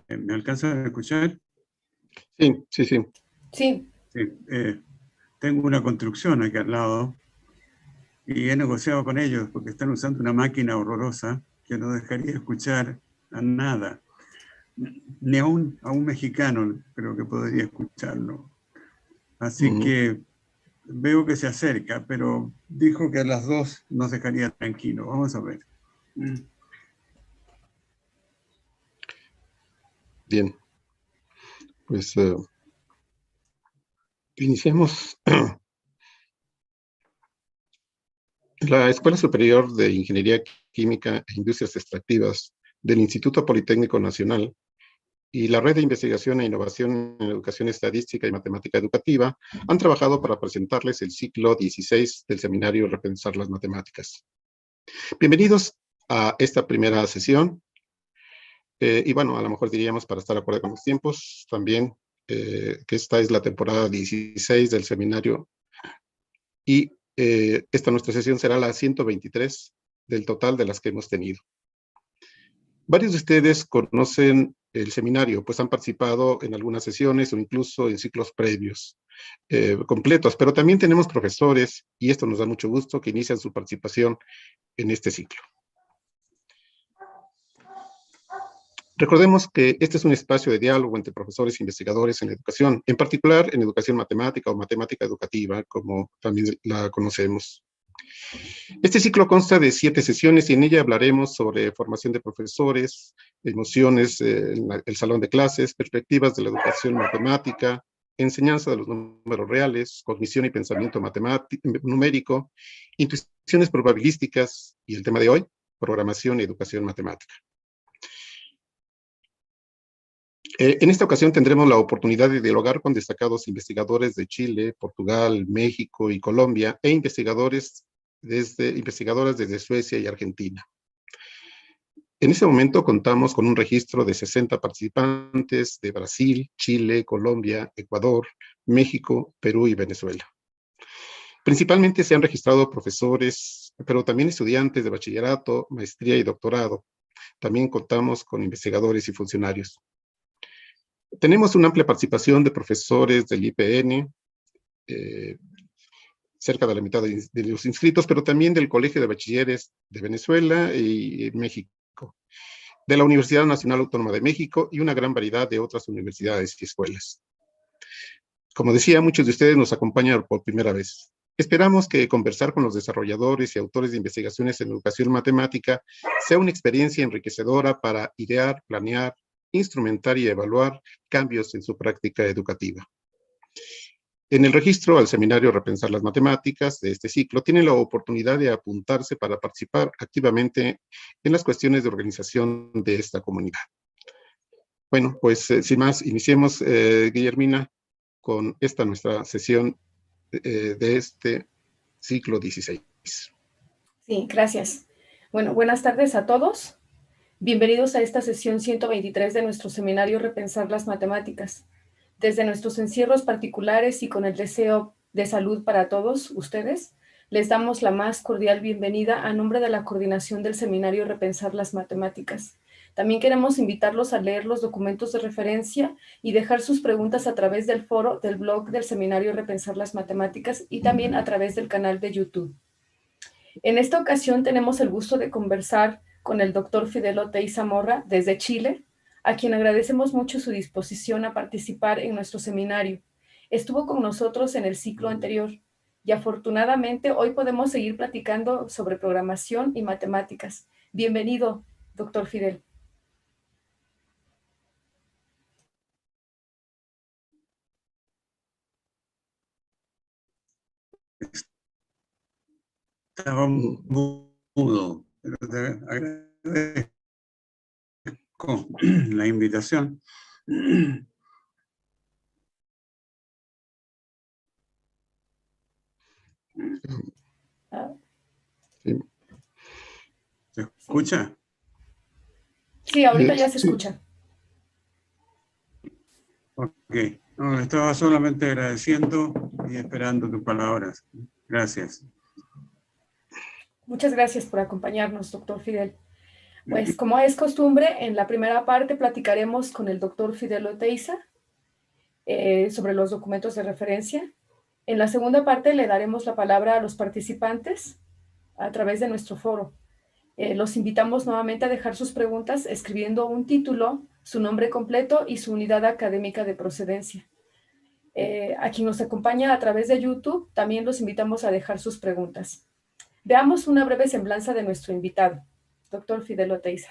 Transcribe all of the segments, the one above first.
¿Me alcanzan a escuchar? Sí, sí, sí. Sí. Sí, tengo una construcción aquí al lado y he negociado con ellos porque están usando una máquina horrorosa que no dejaría escuchar a nada. Ni a un mexicano creo que podría escucharlo. Así que veo que se acerca, pero dijo que a las 2 nos dejaría tranquilo. Vamos a ver. Bien. Pues iniciemos. La Escuela Superior de Ingeniería Química e Industrias Extractivas del Instituto Politécnico Nacional y la Red de Investigación e Innovación en Educación Estadística y Matemática Educativa han trabajado para presentarles el ciclo 16 del seminario Repensar las Matemáticas. Bienvenidos a esta primera sesión. Y bueno, a lo mejor diríamos, para estar de acuerdo con los tiempos, también que esta es la temporada 16 del seminario y esta nuestra sesión será la 123 del total de las que hemos tenido. Varios de ustedes conocen el seminario, pues han participado en algunas sesiones o incluso en ciclos previos completos, pero también tenemos profesores, y esto nos da mucho gusto, que inician su participación en este ciclo. Recordemos que este es un espacio de diálogo entre profesores e investigadores en educación, en particular en educación matemática o matemática educativa, como también la conocemos. Este ciclo consta de 7 sesiones y en ella hablaremos sobre formación de profesores, emociones en el salón de clases, perspectivas de la educación matemática, enseñanza de los números reales, cognición y pensamiento numérico, intuiciones probabilísticas y el tema de hoy, programación y educación matemática. En esta ocasión tendremos la oportunidad de dialogar con destacados investigadores de Chile, Portugal, México y Colombia e investigadoras desde Suecia y Argentina. En este momento contamos con un registro de 60 participantes de Brasil, Chile, Colombia, Ecuador, México, Perú y Venezuela. Principalmente se han registrado profesores, pero también estudiantes de bachillerato, maestría y doctorado. También contamos con investigadores y funcionarios. Tenemos una amplia participación de profesores del IPN, cerca de la mitad de los inscritos, pero también del Colegio de Bachilleres de Venezuela y México, de la Universidad Nacional Autónoma de México y una gran variedad de otras universidades y escuelas. Como decía, muchos de ustedes nos acompañan por primera vez. Esperamos que conversar con los desarrolladores y autores de investigaciones en educación matemática sea una experiencia enriquecedora para idear, planear, instrumentar y evaluar cambios en su práctica educativa. En el registro al seminario Repensar las Matemáticas de este ciclo, tienen la oportunidad de apuntarse para participar activamente en las cuestiones de organización de esta comunidad. Bueno, pues sin más, iniciemos, Guillermina, con esta nuestra sesión de este ciclo 16. Sí, gracias. Bueno, buenas tardes a todos. Bienvenidos a esta sesión 123 de nuestro seminario Repensar las Matemáticas. Desde nuestros encierros particulares y con el deseo de salud para todos ustedes, les damos la más cordial bienvenida a nombre de la coordinación del seminario Repensar las Matemáticas. También queremos invitarlos a leer los documentos de referencia y dejar sus preguntas a través del foro del blog del seminario Repensar las Matemáticas y también a través del canal de YouTube. En esta ocasión tenemos el gusto de conversar con el doctor Fidel Otey Zamorra desde Chile, a quien agradecemos mucho su disposición a participar en nuestro seminario. Estuvo con nosotros en el ciclo anterior y afortunadamente hoy podemos seguir platicando sobre programación y matemáticas. Bienvenido, doctor Fidel. Estaba mudo, pero te agradezco la invitación. ¿Se escucha? Sí, ahorita ya se escucha. Ok. No, estaba solamente agradeciendo y esperando tus palabras. Gracias. Muchas gracias por acompañarnos, doctor Fidel. Pues como es costumbre, en la primera parte platicaremos con el doctor Fidel Oteiza sobre los documentos de referencia. En la segunda parte le daremos la palabra a los participantes a través de nuestro foro. Los invitamos nuevamente a dejar sus preguntas escribiendo un título, su nombre completo y su unidad académica de procedencia. A quien nos acompaña a través de YouTube, también los invitamos a dejar sus preguntas. Veamos una breve semblanza de nuestro invitado, doctor Fidel Oteiza.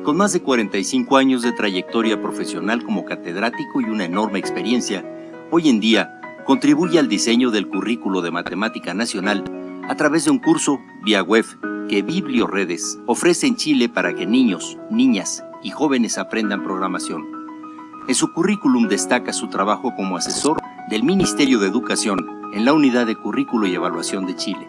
Con más de 45 años de trayectoria profesional como catedrático y una enorme experiencia, hoy en día contribuye al diseño del currículo de Matemática Nacional a través de un curso vía web que Biblioredes ofrece en Chile para que niños, niñas y jóvenes aprendan programación. En su currículum destaca su trabajo como asesor del Ministerio de Educación en la Unidad de Currículo y Evaluación de Chile.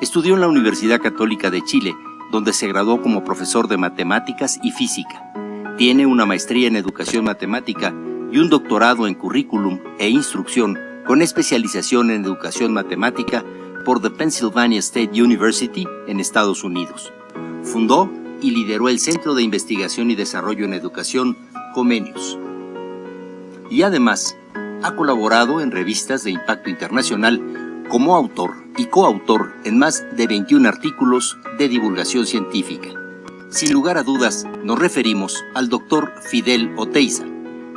Estudió en la Universidad Católica de Chile, donde se graduó como profesor de matemáticas y física. Tiene una maestría en educación matemática y un doctorado en currículum e instrucción con especialización en educación matemática por the Pennsylvania State University en Estados Unidos. Fundó y lideró el Centro de Investigación y Desarrollo en Educación, Comenius. Y además, ha colaborado en revistas de impacto internacional como autor y coautor en más de 21 artículos de divulgación científica. Sin lugar a dudas, nos referimos al doctor Fidel Oteiza,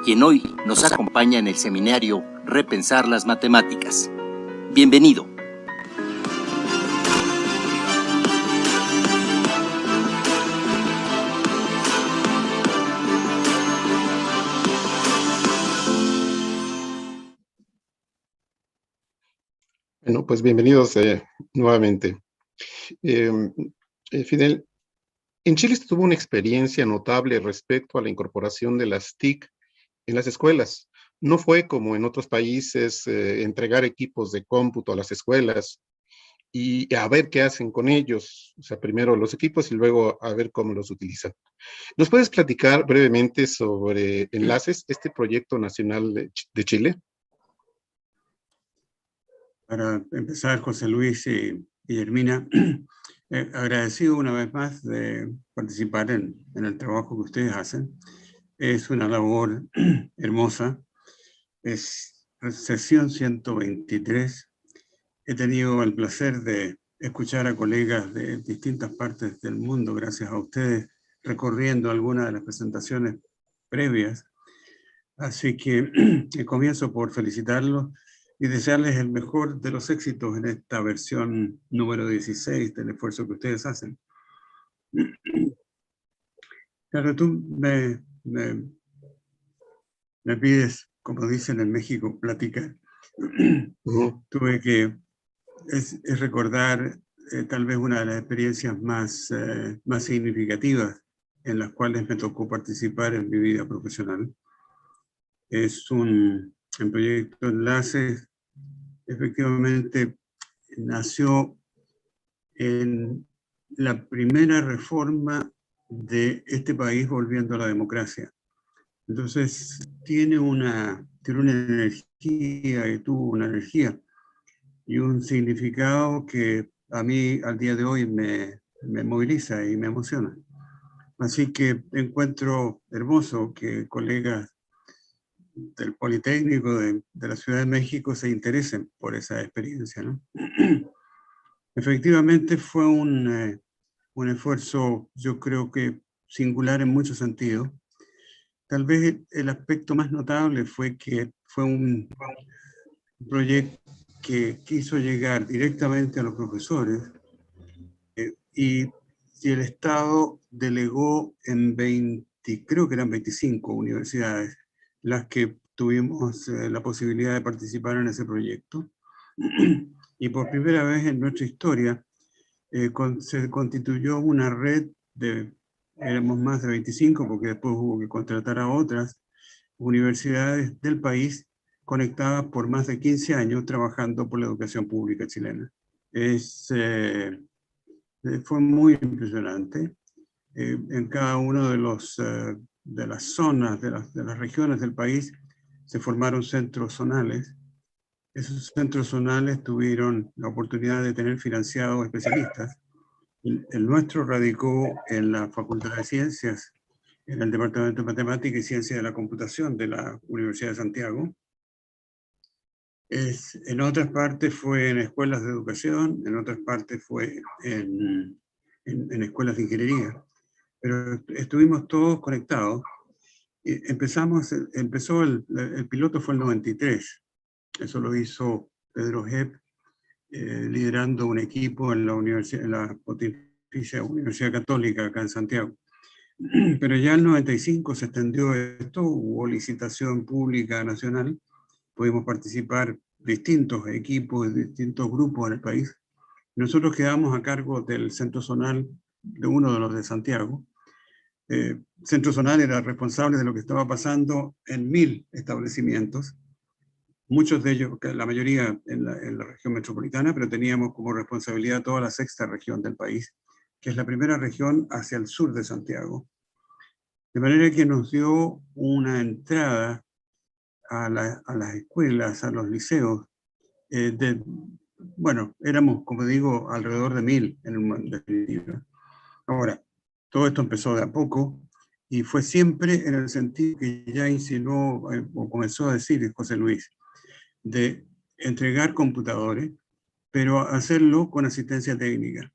quien hoy nos acompaña en el seminario Repensar las Matemáticas. Bienvenido. Bueno, pues bienvenidos nuevamente. Fidel, en Chile se tuvo una experiencia notable respecto a la incorporación de las TIC en las escuelas. No fue como en otros países entregar equipos de cómputo a las escuelas y a ver qué hacen con ellos. O sea, primero los equipos y luego a ver cómo los utilizan. ¿Nos puedes platicar brevemente sobre Enlaces, este proyecto nacional de Chile? Para empezar, José Luis y Guillermina, agradecido una vez más de participar en el trabajo que ustedes hacen. Es una labor hermosa. Es sesión 123. He tenido el placer de escuchar a colegas de distintas partes del mundo, gracias a ustedes, recorriendo algunas de las presentaciones previas. Así que comienzo por felicitarlos y desearles el mejor de los éxitos en esta versión número 16 del esfuerzo que ustedes hacen. Claro, tú me pides, como dicen en México, platicar. Tuve que es recordar tal vez una de las experiencias más significativas en las cuales me tocó participar en mi vida profesional. Es un proyecto Enlaces. Efectivamente, nació en la primera reforma de este país volviendo a la democracia. Entonces, tiene una energía, y tuvo una energía y un significado que a mí al día de hoy me moviliza y me emociona. Así que encuentro hermoso que colegas del Politécnico de la Ciudad de México se interesen por esa experiencia, ¿no? Efectivamente fue un esfuerzo, yo creo que singular en muchos sentidos. Tal vez el aspecto más notable fue que fue un proyecto que quiso llegar directamente a los profesores y el Estado delegó en 20, creo que eran 25 universidades las que tuvimos la posibilidad de participar en ese proyecto. Y por primera vez en nuestra historia se constituyó una red éramos más de 25 porque después hubo que contratar a otras, universidades del país conectadas por más de 15 años trabajando por la educación pública chilena. Fue muy impresionante. En cada uno de las zonas, de las regiones del país, se formaron centros zonales. Esos centros zonales tuvieron la oportunidad de tener financiados especialistas. El nuestro radicó en la Facultad de Ciencias, en el Departamento de Matemática y Ciencia de la Computación de la Universidad de Santiago. En otras partes fue en escuelas de educación, en otras partes fue en escuelas de ingeniería. Pero estuvimos todos conectados. Empezó el piloto fue en el 93. Eso lo hizo Pedro Hepp, liderando un equipo en la Pontificia Universidad Católica acá en Santiago. Pero ya en el 95 se extendió esto, hubo licitación pública nacional, pudimos participar distintos equipos, distintos grupos en el país. Nosotros quedamos a cargo del centro zonal de uno de los de Santiago. Centro zonal era responsable de lo que estaba pasando en 1000 establecimientos, muchos de ellos, la mayoría en la región metropolitana, pero teníamos como responsabilidad toda la sexta región del país, que es la primera región hacia el sur de Santiago. De manera que nos dio una entrada a las escuelas, a los liceos. Bueno, éramos, como digo, alrededor de 1000 en definitiva. Ahora, todo esto empezó de a poco y fue siempre en el sentido que ya insinuó o comenzó a decir José Luis, de entregar computadores, pero hacerlo con asistencia técnica.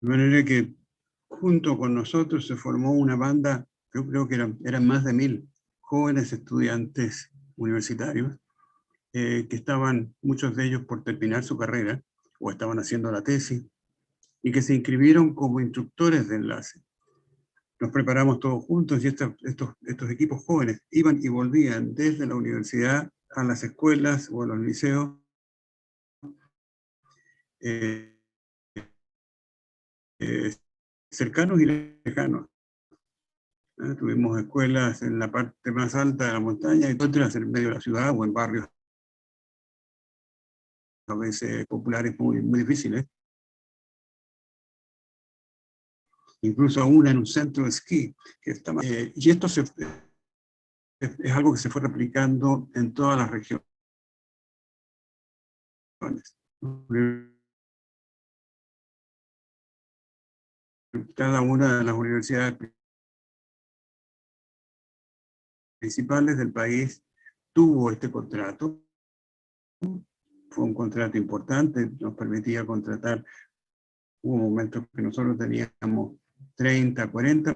De manera que junto con nosotros se formó una banda, yo creo que eran más de 1000 jóvenes estudiantes universitarios, que estaban, muchos de ellos por terminar su carrera, o estaban haciendo la tesis, y que se inscribieron como instructores de enlace. Nos preparamos todos juntos y estos equipos jóvenes iban y volvían desde la universidad a las escuelas o a los liceos, cercanos y lejanos. Tuvimos escuelas en la parte más alta de la montaña y otras en medio de la ciudad o en barrios a veces populares muy, muy difíciles. Incluso una en un centro de esquí. Y esto es algo que se fue replicando en todas las regiones. Cada una de las universidades principales del país tuvo este contrato. Fue un contrato importante, nos permitía contratar. Hubo momentos que nosotros teníamos 30, 40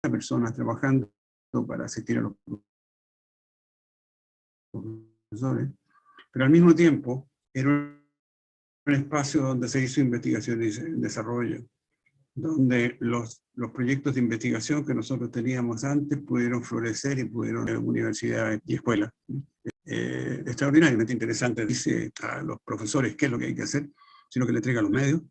personas trabajando para asistir a los profesores, pero al mismo tiempo era un espacio donde se hizo investigación y desarrollo, donde los proyectos de investigación que nosotros teníamos antes pudieron florecer y pudieron ir a universidades y escuelas. Extraordinariamente interesante, dice a los profesores qué es lo que hay que hacer, sino que le entrega los medios.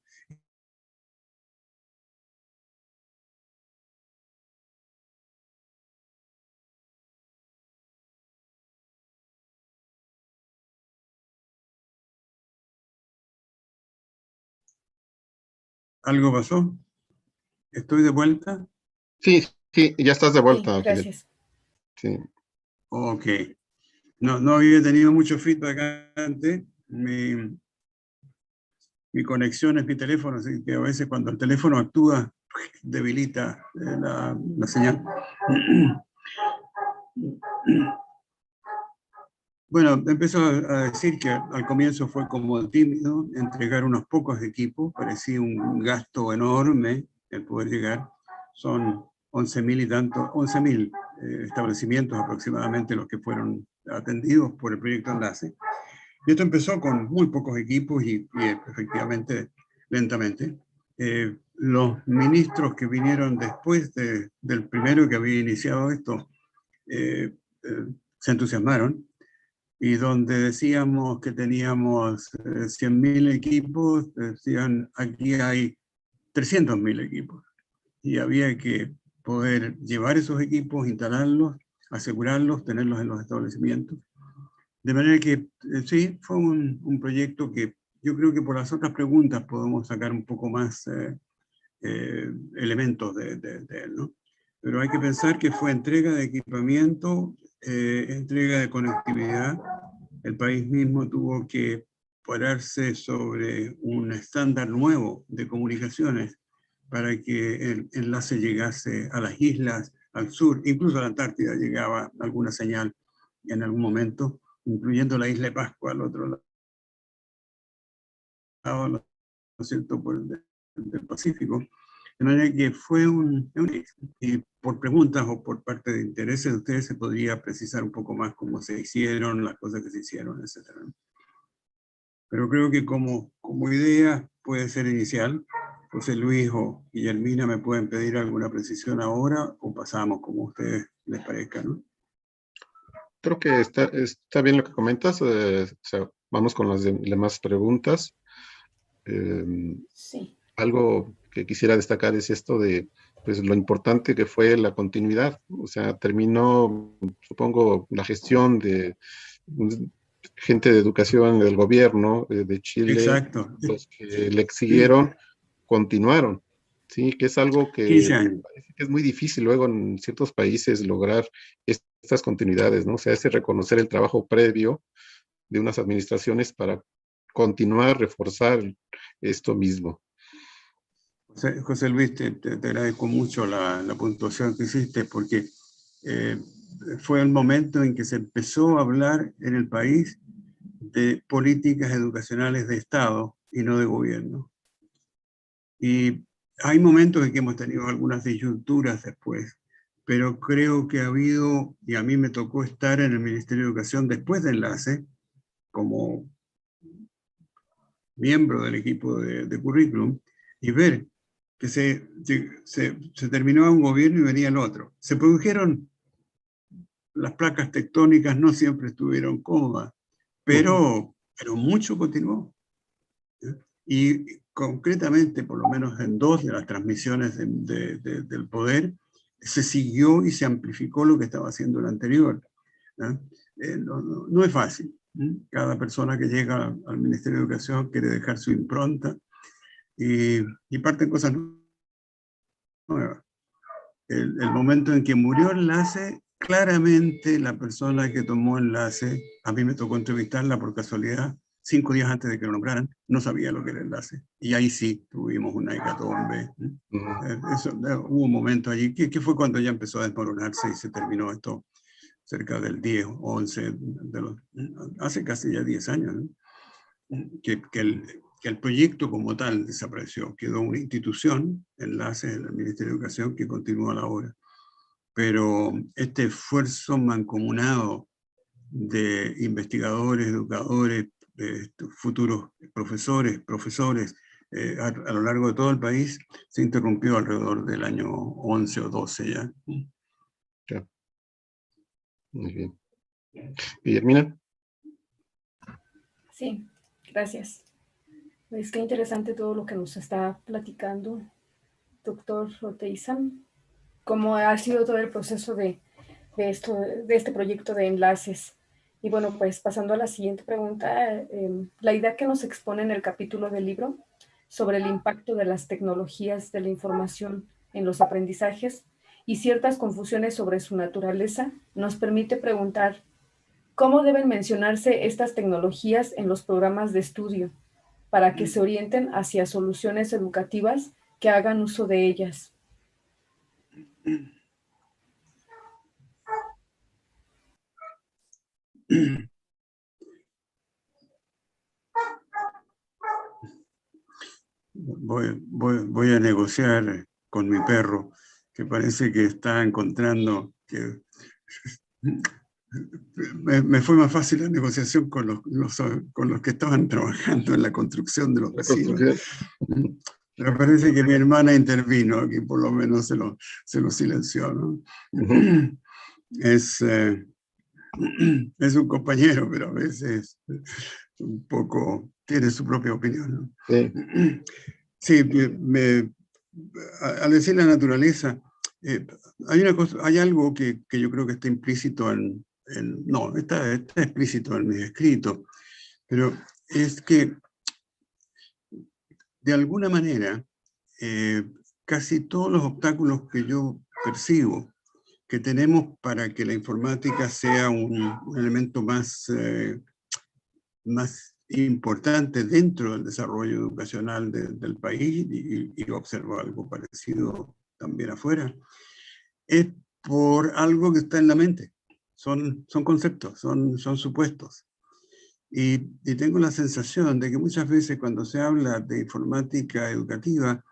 ¿Algo pasó? ¿Estoy de vuelta? Sí, ya estás de vuelta. Sí, gracias. Sí. Ok. No había tenido mucho feedback antes. Mi conexión es mi teléfono, así que a veces cuando el teléfono actúa, debilita la señal. Bueno, empezó a decir que al comienzo fue como tímido, entregar unos pocos equipos, parecía un gasto enorme el poder llegar. Son 11.000 y tanto, 11.000 establecimientos aproximadamente los que fueron atendidos por el proyecto Enlace. Y esto empezó con muy pocos equipos y efectivamente lentamente. Los ministros que vinieron después del primero que había iniciado esto, se entusiasmaron, y donde decíamos que teníamos 100.000 equipos, decían aquí hay 300.000 equipos. Y había que poder llevar esos equipos, instalarlos, asegurarlos, tenerlos en los establecimientos. De manera que sí, fue un proyecto que yo creo que por las otras preguntas podemos sacar un poco más elementos de él, ¿no? Pero hay que pensar que fue entrega de equipamiento, entrega de conectividad. El país mismo tuvo que pararse sobre un estándar nuevo de comunicaciones para que el enlace llegase a las islas, al sur, incluso a la Antártida llegaba alguna señal en algún momento, incluyendo la isla de Pascua al otro lado, ¿no es cierto?, del Pacífico. De manera que fue y por preguntas o por parte de intereses de ustedes se podría precisar un poco más cómo se hicieron, las cosas que se hicieron, etc. Pero creo que como idea puede ser inicial. José Luis o Guillermina me pueden pedir alguna precisión ahora o pasamos como a ustedes les parezca, ¿no? Creo que está bien lo que comentas. O sea, vamos con las demás preguntas. Sí. Algo que quisiera destacar es esto de pues, lo importante que fue la continuidad. O sea, terminó, supongo, la gestión de gente de educación del gobierno de Chile. Exacto. Los que le siguieron continuaron, ¿sí? Que es algo que 15 años. parece que es muy difícil luego en ciertos países lograr estas continuidades, ¿no? O sea, ese reconocer el trabajo previo de unas administraciones para continuar, reforzar esto mismo. José Luis, te agradezco mucho la puntuación que hiciste, porque fue el momento en que se empezó a hablar en el país de políticas educacionales de Estado y no de gobierno. Y hay momentos en que hemos tenido algunas disyunturas después, pero creo que ha habido, y a mí me tocó estar en el Ministerio de Educación después de Enlace, como miembro del equipo de currículum, y ver que se terminó un gobierno y venía el otro. Se produjeron, las placas tectónicas no siempre estuvieron cómodas, pero mucho continuó. Y concretamente, por lo menos en 2 de las transmisiones del poder, se siguió y se amplificó lo que estaba haciendo el anterior. No es fácil. Cada persona que llega al Ministerio de Educación quiere dejar su impronta y parten cosas nuevas. El momento en que murió Enlace, claramente la persona que tomó Enlace, a mí me tocó entrevistarla por casualidad, 5 días antes de que lo nombraran, no sabía lo que era Enlace. Y ahí sí tuvimos una hecatombe. Hubo un momento allí, que fue cuando ya empezó a desmoronarse y se terminó esto cerca del 10, 11, hace casi ya 10 años, ¿no? que el proyecto como tal desapareció. Quedó una institución, Enlace del Ministerio de Educación, que continúa la obra. Pero este esfuerzo mancomunado de investigadores, educadores, futuros profesores, a lo largo de todo el país, se interrumpió alrededor del año 11 o 12 ya. Ya. Muy bien. Guillermina. Sí, gracias. Es que interesante todo lo que nos está platicando, doctor Oteiza, cómo ha sido todo el proceso de este proyecto de enlaces. Y bueno, pues pasando a la siguiente pregunta, la idea que nos expone en el capítulo del libro sobre el impacto de las tecnologías de la información en los aprendizajes y ciertas confusiones sobre su naturaleza, nos permite preguntar cómo deben mencionarse estas tecnologías en los programas de estudio para que se orienten hacia soluciones educativas que hagan uso de ellas. Voy a negociar con mi perro, que parece que está encontrando que me fue más fácil la negociación con los que estaban trabajando en la construcción de los vecinos. Me parece que mi hermana intervino aquí, por lo menos se lo silenció, ¿no? es un compañero, pero a veces un poco tiene su propia opinión, ¿no? Sí. Sí, al decir la naturaleza, hay algo que yo creo que está implícito no, está explícito en mi escrito, pero es que de alguna manera casi todos los obstáculos que yo percibo que tenemos para que la informática sea un elemento más importante dentro del desarrollo educacional del país, y observo algo parecido también afuera, es por algo que está en la mente. Son conceptos, son supuestos. Y tengo la sensación de que muchas veces cuando se habla de informática educativa,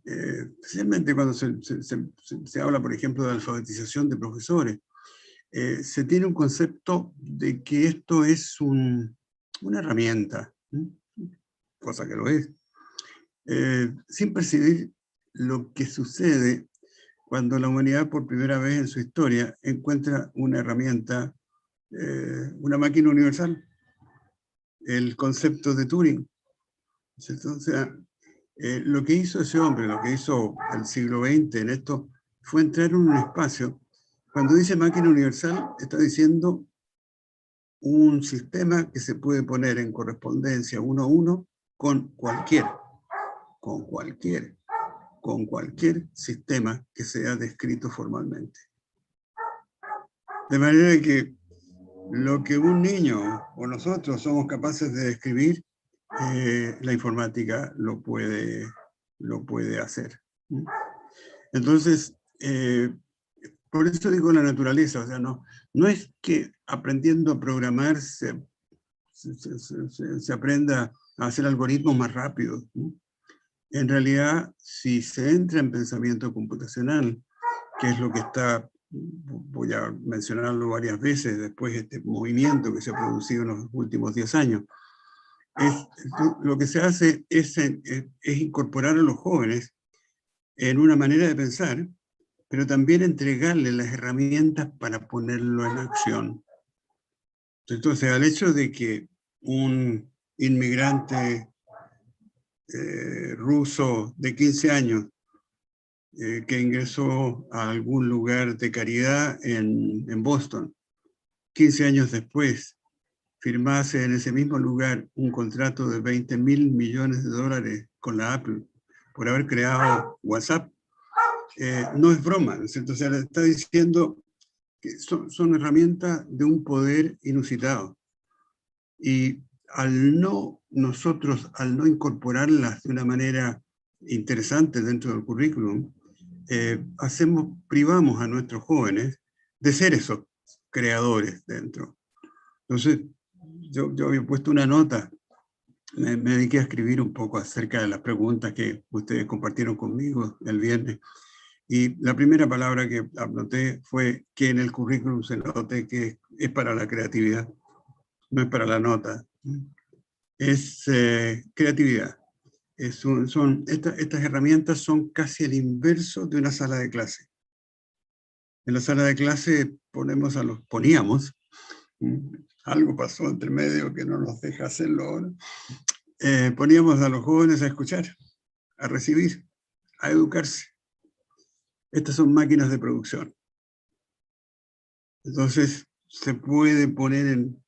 especialmente cuando se habla, por ejemplo, de alfabetización de profesores, se tiene un concepto de que esto es una herramienta, cosa que lo es, sin percibir lo que sucede cuando la humanidad por primera vez en su historia encuentra una herramienta, una máquina universal, el concepto de Turing. O sea, lo que hizo ese hombre, lo que hizo el siglo XX en esto, fue entrar en un espacio. Cuando dice máquina universal, está diciendo un sistema que se puede poner en correspondencia 1 a 1 con cualquier sistema que sea descrito formalmente. De manera que lo que un niño o nosotros somos capaces de describir, la informática lo puede hacer. Entonces, por eso digo la naturaleza, o sea, no es que aprendiendo a programar se aprenda a hacer algoritmos más rápidos. En realidad, si se entra en pensamiento computacional, que es lo que está, voy a mencionarlo varias veces después de este movimiento que se ha producido en los últimos 10 años, lo que se hace es incorporar a los jóvenes en una manera de pensar, pero también entregarles las herramientas para ponerlo en acción. Entonces, al hecho de que un inmigrante ruso de 15 años que ingresó a algún lugar de caridad en Boston, 15 años después, firmase en ese mismo lugar un contrato de $20.000 millones con la Apple por haber creado WhatsApp, no es broma, ¿no es cierto? O sea, le está diciendo que son herramientas de un poder inusitado. Y nosotros, al no incorporarlas de una manera interesante dentro del currículum, privamos a nuestros jóvenes de ser esos creadores dentro. Entonces, yo había puesto una nota, me dediqué a escribir un poco acerca de las preguntas que ustedes compartieron conmigo el viernes, y la primera palabra que anoté fue que en el currículum se note que es para la creatividad, no es para la nota. Es creatividad. Estas herramientas son casi el inverso de una sala de clase. En la sala de clase poníamos, algo pasó entre medio que no nos deja hacerlo ahora, poníamos a los jóvenes a escuchar, a recibir, a educarse. Estas son máquinas de producción. Entonces, se puede poner en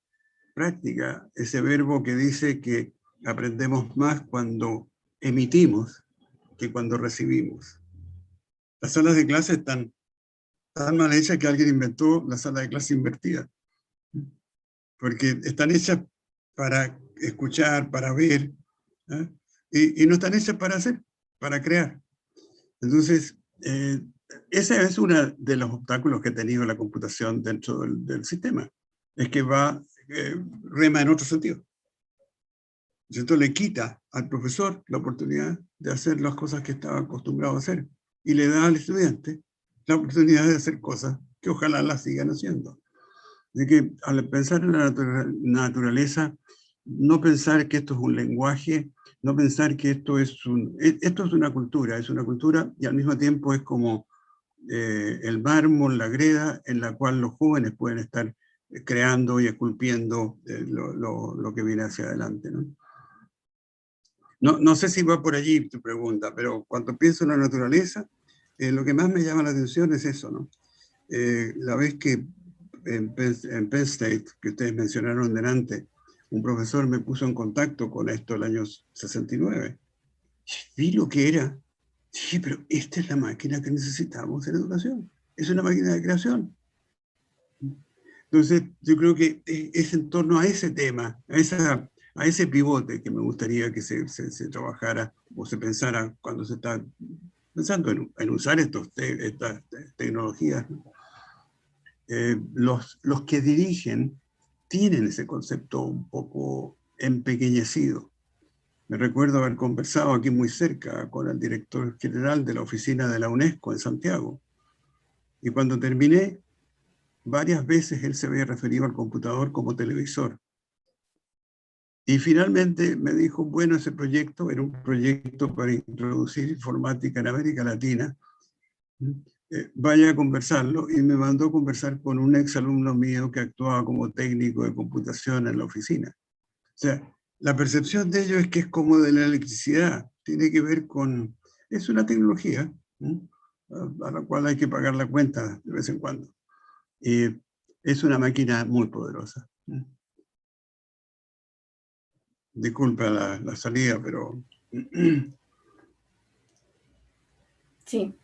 práctica ese verbo que dice que aprendemos más cuando emitimos que cuando recibimos. Las salas de clase están tan mal hechas que alguien inventó la sala de clase invertida. Porque están hechas para escuchar, para ver, ¿eh? Y no están hechas para hacer, para crear. Entonces, ese es uno de los obstáculos que ha tenido la computación dentro del sistema. Es que rema en otro sentido. Entonces le quita al profesor la oportunidad de hacer las cosas que estaba acostumbrado a hacer, y le da al estudiante la oportunidad de hacer cosas que ojalá las sigan haciendo. Así que al pensar en la naturaleza, no pensar que esto es un lenguaje, no pensar que esto es una cultura y al mismo tiempo es como el mármol, la greda en la cual los jóvenes pueden estar creando y esculpiendo lo que viene hacia adelante, ¿no? No sé si va por allí tu pregunta, pero cuando pienso en la naturaleza, lo que más me llama la atención es eso, ¿no? La vez que en Penn State, que ustedes mencionaron delante, un profesor me puso en contacto con esto el año 69. Vi lo que era. Dije, pero esta es la máquina que necesitamos en educación. Es una máquina de creación. Entonces, yo creo que es en torno a ese tema, a ese pivote que me gustaría que se trabajara o se pensara cuando se está pensando en usar estas tecnologías. Los que dirigen tienen ese concepto un poco empequeñecido. Me recuerdo haber conversado aquí muy cerca con el director general de la oficina de la UNESCO en Santiago. Y cuando terminé, varias veces él se había referido al computador como televisor. Y finalmente me dijo, bueno, ese proyecto era un proyecto para introducir informática en América Latina. Vaya a conversarlo, y me mandó a conversar con un exalumno mío que actuaba como técnico de computación en la oficina. O sea, la percepción de ellos es que es como de la electricidad, tiene que ver con, es una tecnología a la cual hay que pagar la cuenta de vez en cuando. Es una máquina muy poderosa. Disculpa la salida, pero... Sí.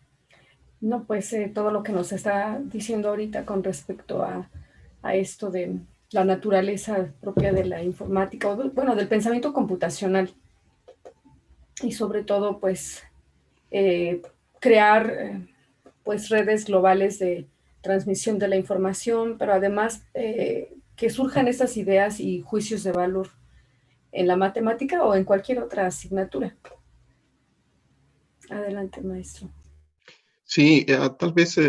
No, pues todo lo que nos está diciendo ahorita con respecto a esto de la naturaleza propia de la informática, o bueno, del pensamiento computacional, y sobre todo, pues, crear pues redes globales de transmisión de la información, pero además que surjan estas ideas y juicios de valor en la matemática o en cualquier otra asignatura. Adelante, maestro. Sí, tal vez,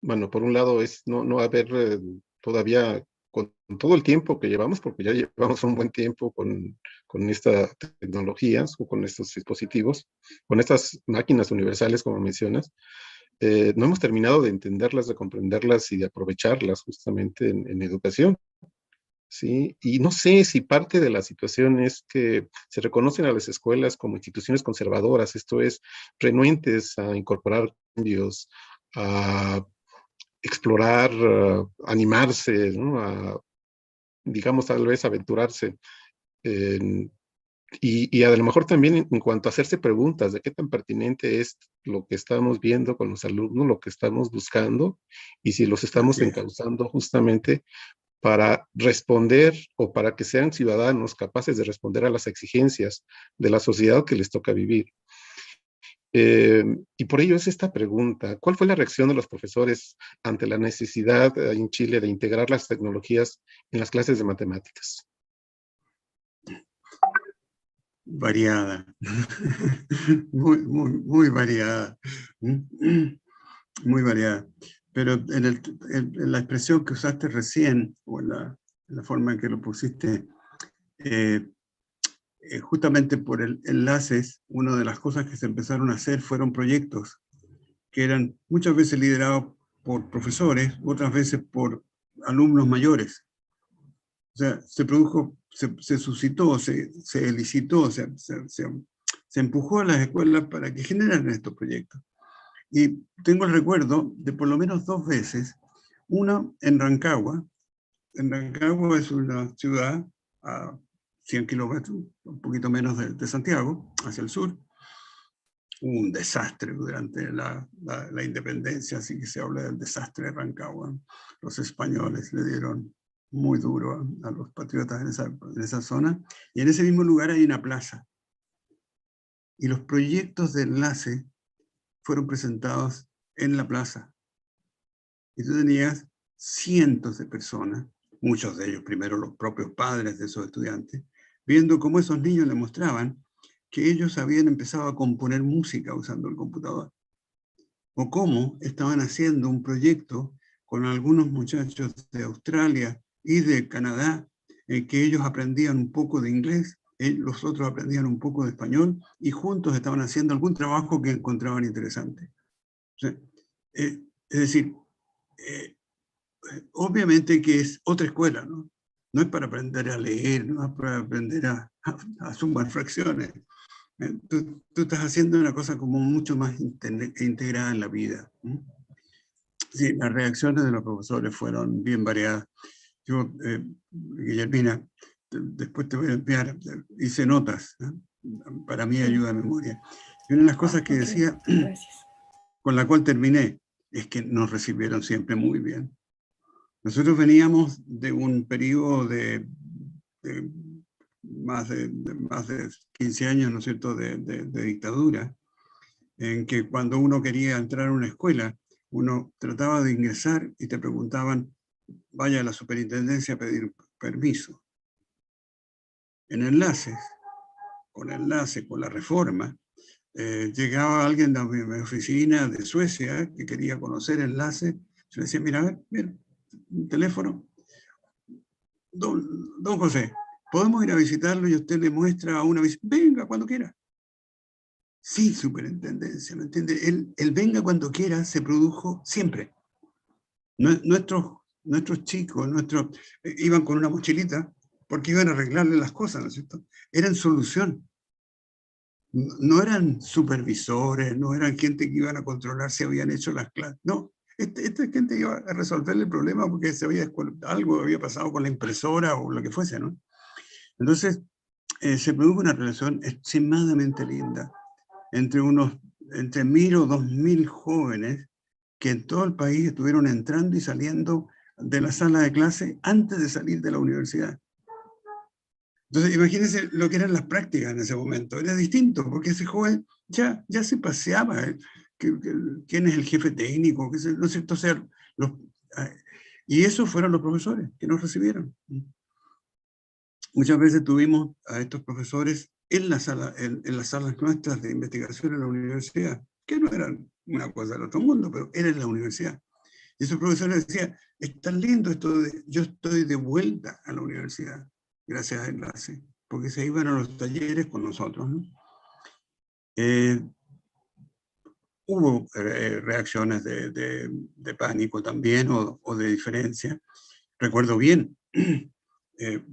bueno, por un lado es no haber todavía, con todo el tiempo que llevamos, porque ya llevamos un buen tiempo con estas tecnologías o con estos dispositivos, con estas máquinas universales, como mencionas, no hemos terminado de entenderlas, de comprenderlas y de aprovecharlas justamente en educación. ¿Sí? Y no sé si parte de la situación es que se reconocen a las escuelas como instituciones conservadoras, esto es, renuentes a incorporar cambios, a explorar, animarse, ¿no? A, digamos, tal vez aventurarse. Y a lo mejor también en cuanto a hacerse preguntas de qué tan pertinente es lo que estamos viendo con los alumnos, lo que estamos buscando, y si los estamos encauzando justamente para responder o para que sean ciudadanos capaces de responder a las exigencias de la sociedad que les toca vivir. Y por ello es esta pregunta: ¿cuál fue la reacción de los profesores ante la necesidad en Chile de integrar las tecnologías en las clases de matemáticas? Variada, muy variada, muy variada. Pero en la expresión que usaste recién, o en la forma en que lo pusiste, justamente por el enlaces, una de las cosas que se empezaron a hacer fueron proyectos que eran muchas veces liderados por profesores, otras veces por alumnos mayores. O sea, se produjo, se suscitó, se licitó, se empujó a las escuelas para que generaran estos proyectos. Y tengo el recuerdo de por lo menos 2 veces, una en Rancagua. En Rancagua es una ciudad a 100 kilómetros, un poquito menos de Santiago, hacia el sur. Hubo un desastre durante la independencia, así que se habla del desastre de Rancagua. Los españoles le dieron muy duro a los patriotas en esa zona. Y en ese mismo lugar hay una plaza. Y los proyectos de enlace fueron presentados en la plaza. Y tú tenías cientos de personas, muchos de ellos primero los propios padres de esos estudiantes, viendo cómo esos niños le mostraban que ellos habían empezado a componer música usando el computador. O cómo estaban haciendo un proyecto con algunos muchachos de Australia y de Canadá, en que ellos aprendían un poco de inglés, los otros aprendían un poco de español, y juntos estaban haciendo algún trabajo que encontraban interesante. O sea, Es decir, obviamente que es otra escuela, ¿no? No es para aprender a leer, no es para aprender a sumar fracciones. Tú estás haciendo una cosa como mucho más integrada en la vida. Sí, las reacciones de los profesores fueron bien variadas. Yo, Guillermina, después te voy a enviar, hice notas, ¿no? Para mí ayuda a memoria. Y una de las cosas que decía, con la cual terminé, es que nos recibieron siempre muy bien. Nosotros veníamos de un periodo de más de 15 años, ¿no es cierto?, de dictadura, en que cuando uno quería entrar a una escuela, uno trataba de ingresar y te preguntaban, vaya a la superintendencia a pedir permiso. En enlaces, con la reforma, llegaba alguien de mi oficina de Suecia que quería conocer enlaces. Yo le decía, mira, a ver, mira, un teléfono. Don José, ¿podemos ir a visitarlo y usted le muestra una visita? Venga, cuando quiera. Sí, superintendencia, ¿me entiende? El venga cuando quiera se produjo siempre. Nuestros chicos iban con una mochilita porque iban a arreglarle las cosas, ¿no es cierto? Eran solución. No eran supervisores, no eran gente que iban a controlar si habían hecho las clases. No, esta gente iba a resolverle el problema porque algo había pasado con la impresora o lo que fuese, ¿no? Entonces, se produjo una relación extremadamente linda entre 1.000 o 2.000 jóvenes que en todo el país estuvieron entrando y saliendo de la sala de clase antes de salir de la universidad. Entonces, imagínense lo que eran las prácticas en ese momento. Era distinto, porque ese joven ya se paseaba. ¿Quién es el jefe técnico? ¿No es cierto? O sea, y esos fueron los profesores que nos recibieron. Muchas veces tuvimos a estos profesores en las salas nuestras de investigación en la universidad, que no eran una cosa del otro mundo, pero era en la universidad. Y esos profesores decían, es tan lindo esto yo estoy de vuelta a la universidad, gracias a Enlace, porque se iban a los talleres con nosotros, ¿no? Hubo reacciones de pánico también, o de diferencia. Recuerdo bien,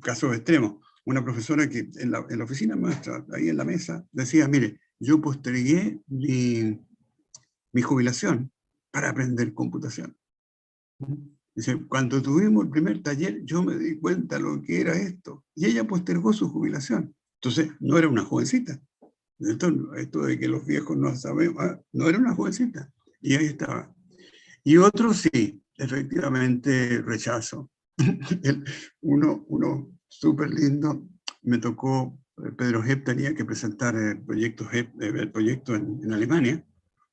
casos extremos. Una profesora que en la oficina maestra, ahí en la mesa, decía, mire, yo postergué mi jubilación para aprender computación. Dice, cuando tuvimos el primer taller, yo me di cuenta lo que era esto. Y ella postergó su jubilación. Entonces, no era una jovencita. Esto de que los viejos no sabemos, no era una jovencita. Y ahí estaba. Y otros sí, efectivamente, rechazo. Uno súper lindo, me tocó, Pedro Hepp tenía que presentar el proyecto en Alemania.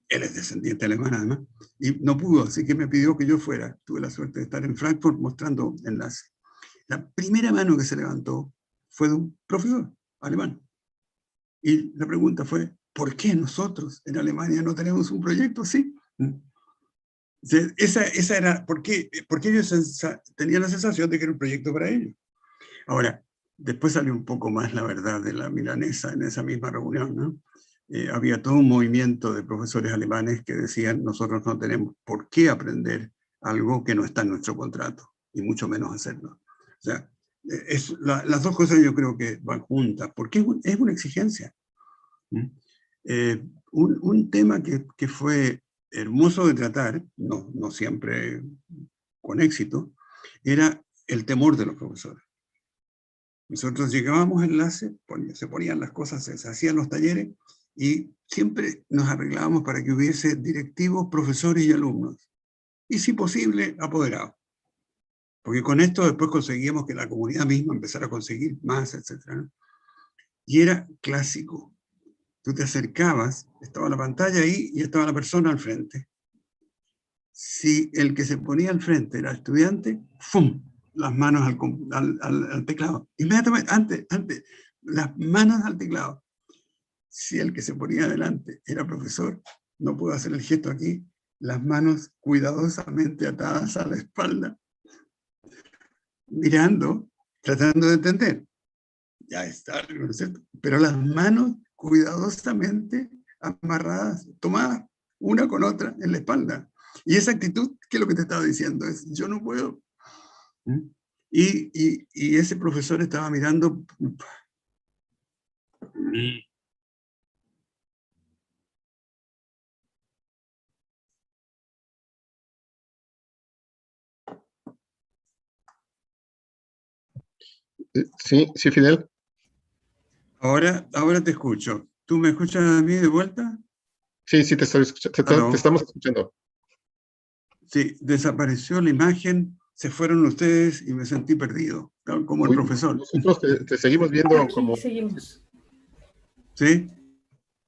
Él es descendiente alemán además, y no pudo, así que me pidió que yo fuera. Tuve la suerte de estar en Frankfurt mostrando enlace. La primera mano que se levantó fue de un profesor alemán. Y la pregunta fue, ¿por qué nosotros en Alemania no tenemos un proyecto así? Esa era, porque ellos tenían la sensación de que era un proyecto para ellos. Ahora, después salió un poco más la verdad de la milanesa en esa misma reunión, ¿no? Había todo un movimiento de profesores alemanes que decían, nosotros no tenemos por qué aprender algo que no está en nuestro contrato, y mucho menos hacerlo. O sea, las dos cosas yo creo que van juntas, porque es una exigencia. Un tema que fue hermoso de tratar, no siempre con éxito, era el temor de los profesores. Nosotros llegábamos a enlace, se ponían las cosas, se hacían los talleres, y siempre nos arreglábamos para que hubiese directivos, profesores y alumnos. Y si posible, apoderados. Porque con esto después conseguíamos que la comunidad misma empezara a conseguir más, etc. Y era clásico. Tú te acercabas, estaba la pantalla ahí y estaba la persona al frente. Si el que se ponía al frente era estudiante, ¡fum!, las manos al teclado. Inmediatamente, antes, las manos al teclado. Si el que se ponía adelante era profesor, no puedo hacer el gesto aquí, las manos cuidadosamente atadas a la espalda, mirando, tratando de entender. Ya está, ¿no es cierto? Pero las manos cuidadosamente amarradas, tomadas una con otra en la espalda. Y esa actitud, ¿qué es lo que te estaba diciendo? Es, yo no puedo. Y ese profesor estaba mirando. Sí, sí, Fidel. Ahora te escucho. ¿Tú me escuchas a mí de vuelta? Sí, sí, te estoy escuchando. Te ¿Aló? estamos escuchando. Sí, desapareció la imagen, se fueron ustedes y me sentí perdido, tal como el Uy, profesor. nosotros te seguimos viendo Aquí como... seguimos. ¿Sí?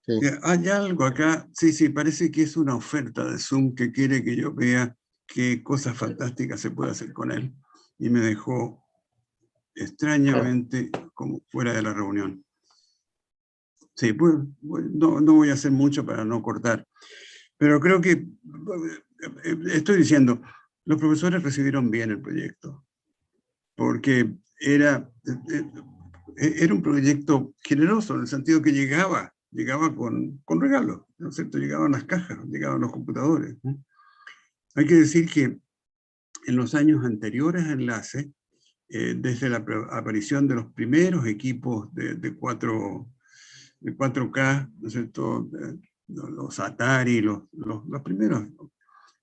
Sí. Hay algo acá, sí, parece que es una oferta de Zoom que quiere que yo vea qué cosas fantásticas se puede hacer con él. Y me dejó extrañamente como fuera de la reunión. Sí, pues, no voy a hacer mucho para no cortar. Pero creo que, estoy diciendo, los profesores recibieron bien el proyecto, porque era un proyecto generoso, en el sentido que llegaba con regalos, ¿no es cierto? Llegaban las cajas, llegaban los computadores. Hay que decir que en los años anteriores a Enlace, desde la aparición de los primeros equipos de 4K, ¿no es cierto? Los Atari, los primeros,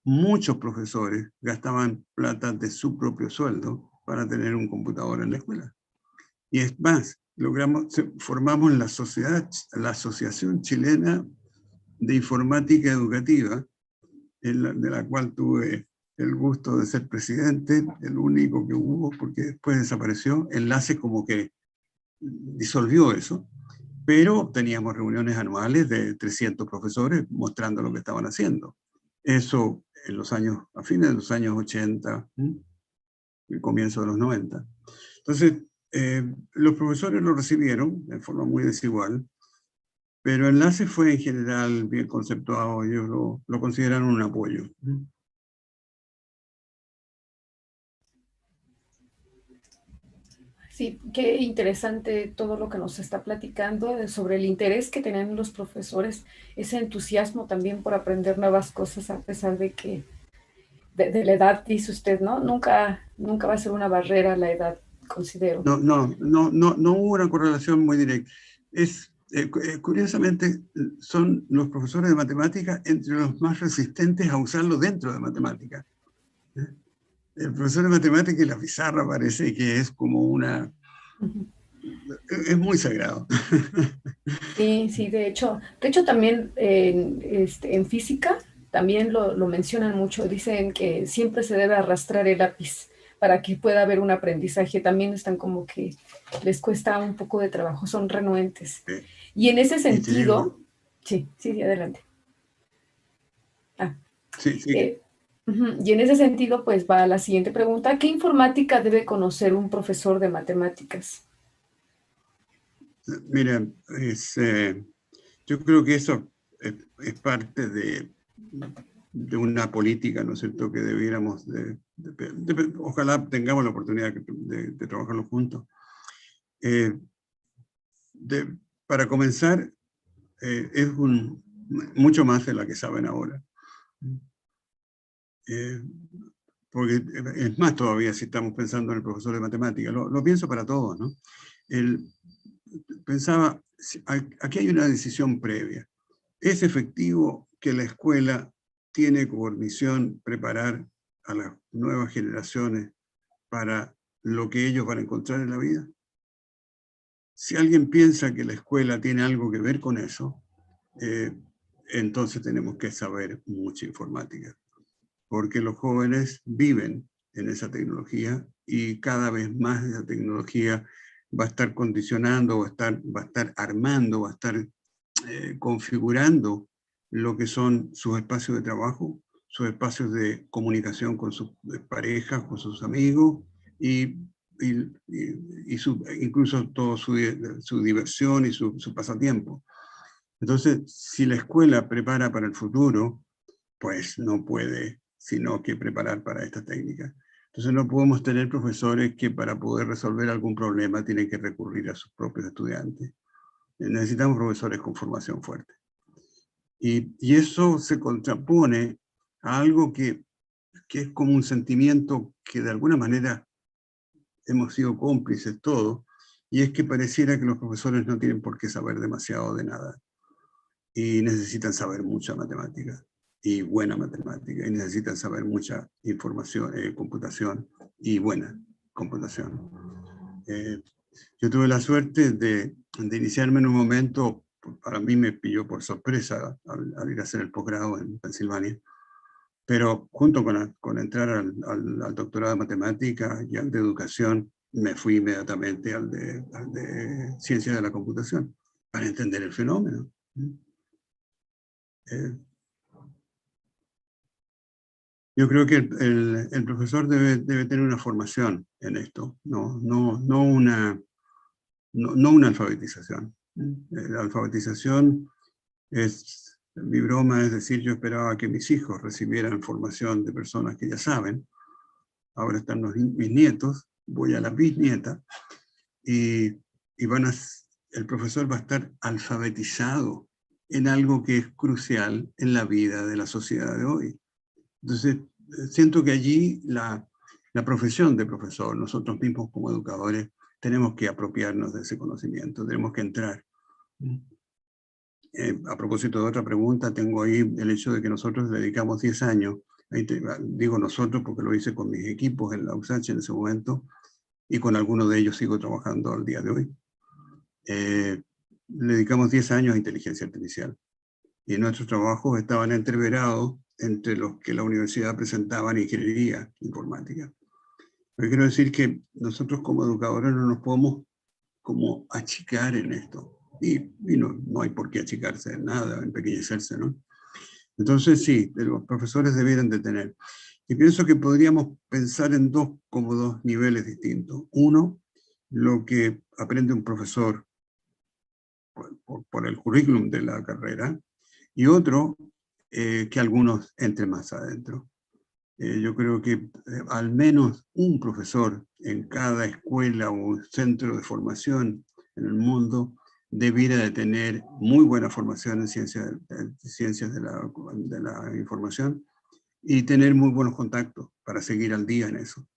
muchos profesores gastaban plata de su propio sueldo para tener un computador en la escuela. Y es más, formamos la Asociación Chilena de Informática Educativa, de la cual tuve el gusto de ser presidente, el único que hubo, porque después desapareció. Enlace como que disolvió eso, pero teníamos reuniones anuales de 300 profesores mostrando lo que estaban haciendo. Eso en a fines de los años 80, el comienzo de los 90. Entonces, los profesores lo recibieron de forma muy desigual, pero Enlace fue en general bien conceptuado, ellos lo consideraron un apoyo. Sí, qué interesante todo lo que nos está platicando sobre el interés que tenían los profesores, ese entusiasmo también por aprender nuevas cosas a pesar de que de la edad, dice usted, ¿no? Nunca va a ser una barrera la edad, considero. No hubo una correlación muy directa. Curiosamente, son los profesores de matemáticas entre los más resistentes a usarlo dentro de matemáticas. El profesor de matemáticas y la pizarra parece que es como una... Es muy sagrado. Sí, de hecho también en física también lo mencionan mucho, dicen que siempre se debe arrastrar el lápiz para que pueda haber un aprendizaje, también están como que les cuesta un poco de trabajo, son renuentes. Y en ese sentido, sí, adelante. Sí. Y en ese sentido, pues va la siguiente pregunta, ¿qué informática debe conocer un profesor de matemáticas? Mira, yo creo que eso es parte de una política, ¿no es cierto?, que debiéramos, ojalá tengamos la oportunidad de trabajarlo juntos. Para comenzar, es mucho más de la que saben ahora. Porque es más todavía si estamos pensando en el profesor de matemáticas. Lo pienso para todos, ¿no? Pensaba, aquí hay una decisión previa. ¿Es efectivo que la escuela tiene por misión preparar a las nuevas generaciones para lo que ellos van a encontrar en la vida? Si alguien piensa que la escuela tiene algo que ver con eso, entonces tenemos que saber mucha informática, porque los jóvenes viven en esa tecnología y cada vez más esa tecnología va a estar condicionando, va a estar armando, va a estar configurando lo que son sus espacios de trabajo, sus espacios de comunicación con sus parejas, con sus amigos incluso toda su diversión y su pasatiempo. Entonces, si la escuela prepara para el futuro, pues no puede sino que preparar para esta técnica. Entonces no podemos tener profesores que para poder resolver algún problema tienen que recurrir a sus propios estudiantes. Necesitamos profesores con formación fuerte. Y eso se contrapone a algo que es como un sentimiento que de alguna manera hemos sido cómplices todos, y es que pareciera que los profesores no tienen por qué saber demasiado de nada, y necesitan saber mucha matemática, y buena matemática, y necesitan saber mucha información, computación, y buena computación. Yo tuve la suerte de iniciarme en un momento, para mí me pilló por sorpresa al ir a hacer el posgrado en Pensilvania, pero junto con entrar al doctorado de matemática y al de educación, me fui inmediatamente al de ciencia de la computación, para entender el fenómeno. Yo creo que el profesor debe tener una formación en esto, no una alfabetización. La alfabetización es, mi broma es decir, yo esperaba que mis hijos recibieran formación de personas que ya saben. Ahora están mis nietos, voy a la bisnieta, y el profesor va a estar alfabetizado en algo que es crucial en la vida de la sociedad de hoy. Entonces, siento que allí la profesión de profesor, nosotros mismos como educadores, tenemos que apropiarnos de ese conocimiento, tenemos que entrar. A propósito de otra pregunta, tengo ahí el hecho de que nosotros dedicamos 10 años, digo nosotros porque lo hice con mis equipos en la USACH en ese momento, y con algunos de ellos sigo trabajando al día de hoy. Le dedicamos 10 años a inteligencia artificial, y nuestros trabajos estaban entreverados entre los que la universidad presentaba en ingeniería informática. Pero quiero decir que nosotros como educadores no nos podemos como achicar en esto. Y no hay por qué achicarse en nada, empequeñecerse, ¿no? Entonces sí, los profesores debieran de tener. Y pienso que podríamos pensar en dos niveles distintos. Uno, lo que aprende un profesor por el currículum de la carrera, y otro, que algunos entren más adentro. Yo creo que al menos un profesor en cada escuela o centro de formación en el mundo debiera de tener muy buena formación en ciencias de la información y tener muy buenos contactos para seguir al día en eso.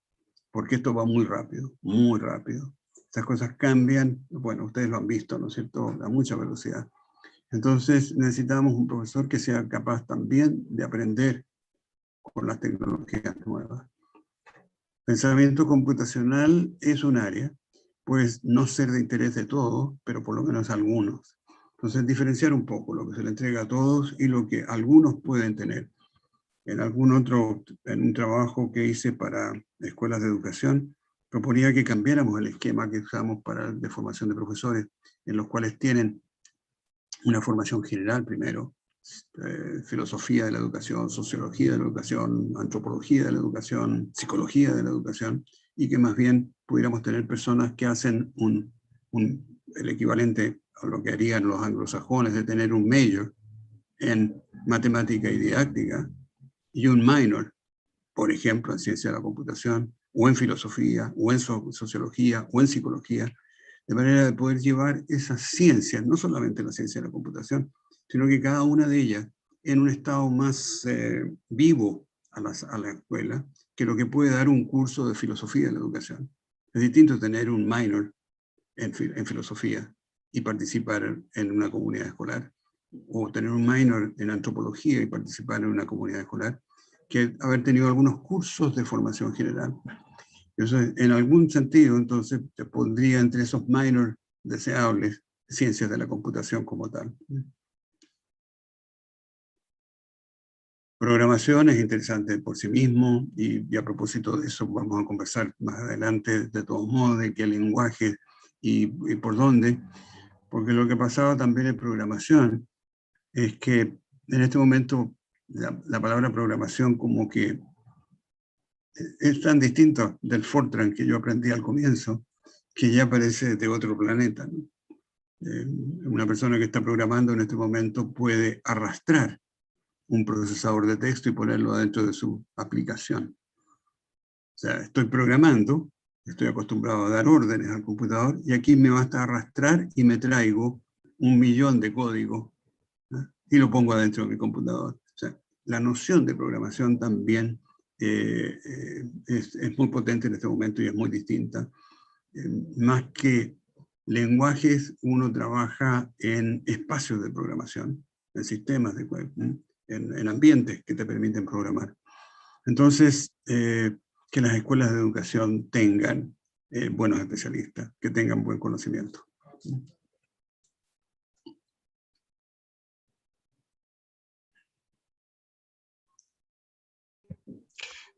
Porque esto va muy rápido, muy rápido. Estas cosas cambian, bueno, ustedes lo han visto, ¿no es cierto?, a mucha velocidad. Entonces necesitamos un profesor que sea capaz también de aprender con las tecnologías nuevas. Pensamiento computacional es un área, pues no ser de interés de todos, pero por lo menos algunos. Entonces diferenciar un poco lo que se le entrega a todos y lo que algunos pueden tener. En un trabajo que hice para escuelas de educación, proponía que cambiáramos el esquema que usamos de formación de profesores, en los cuales tienen una formación general primero, filosofía de la educación, sociología de la educación, antropología de la educación, psicología de la educación, y que más bien pudiéramos tener personas que hacen el equivalente a lo que harían los anglosajones de tener un major en matemática y didáctica y un minor, por ejemplo, en ciencia de la computación, o en filosofía, o en sociología, o en psicología, de manera de poder llevar esas ciencias, no solamente la ciencia de la computación, sino que cada una de ellas en un estado más vivo a la escuela, que lo que puede dar un curso de filosofía de la educación. Es distinto tener un minor en filosofía y participar en una comunidad escolar, o tener un minor en antropología y participar en una comunidad escolar, que haber tenido algunos cursos de formación general. Eso, en algún sentido, entonces, te pondría entre esos minors deseables ciencias de la computación como tal. Programación es interesante por sí mismo, y a propósito de eso vamos a conversar más adelante, de todos modos, de qué lenguaje y por dónde, porque lo que pasaba también en programación es que en este momento la palabra programación como que es tan distinto del Fortran que yo aprendí al comienzo, que ya parece de otro planeta, ¿no? Una persona que está programando en este momento puede arrastrar un procesador de texto y ponerlo dentro de su aplicación. O sea, estoy programando, estoy acostumbrado a dar órdenes al computador, y aquí me basta arrastrar y me traigo 1 millón de códigos, ¿no? Y lo pongo adentro de mi computador. O sea, la noción de programación también es muy potente en este momento y es muy distinta. Más que lenguajes, uno trabaja en espacios de programación, en sistemas de web, en ambientes que te permiten programar. Entonces, que las escuelas de educación tengan buenos especialistas, que tengan buen conocimiento.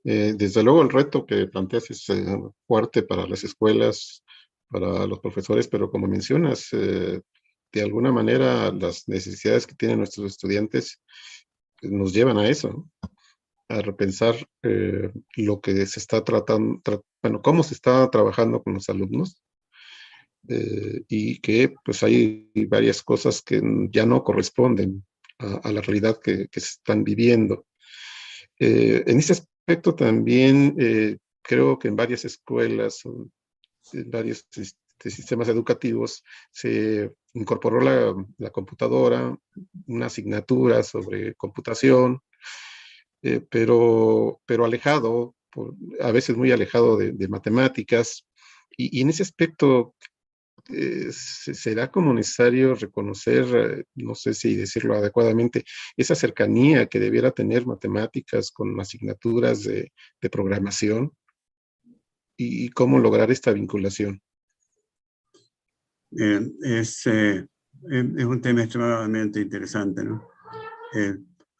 Desde luego el reto que planteas es fuerte para las escuelas, para los profesores, pero como mencionas, de alguna manera las necesidades que tienen nuestros estudiantes nos llevan a eso, ¿no? A repensar lo que se está tratando, bueno, cómo se está trabajando con los alumnos, y que pues hay varias cosas que ya no corresponden a la realidad que se están viviendo. En ese aspecto también creo que en varias escuelas, en varios sistemas educativos, se incorporó la computadora, una asignatura sobre computación, pero alejado, a veces muy alejado de matemáticas. Y en ese aspecto, será como necesario reconocer, no sé si decirlo adecuadamente, esa cercanía que debiera tener matemáticas con asignaturas de programación y cómo lograr esta vinculación. Es un tema extremadamente interesante, ¿no?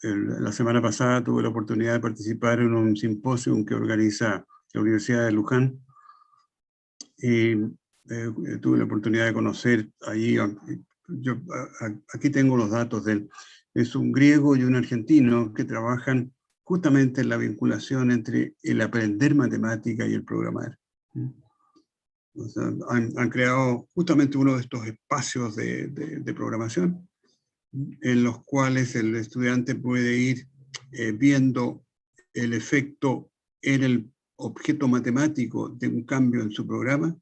La semana pasada tuve la oportunidad de participar en un simposio que organiza la Universidad de Luján, y tuve la oportunidad de conocer allí, aquí tengo los datos de él, es un griego y un argentino que trabajan justamente en la vinculación entre el aprender matemática y el programar. O sea, han creado justamente uno de estos espacios de programación, en los cuales el estudiante puede ir viendo el efecto en el objeto matemático de un cambio en su programa,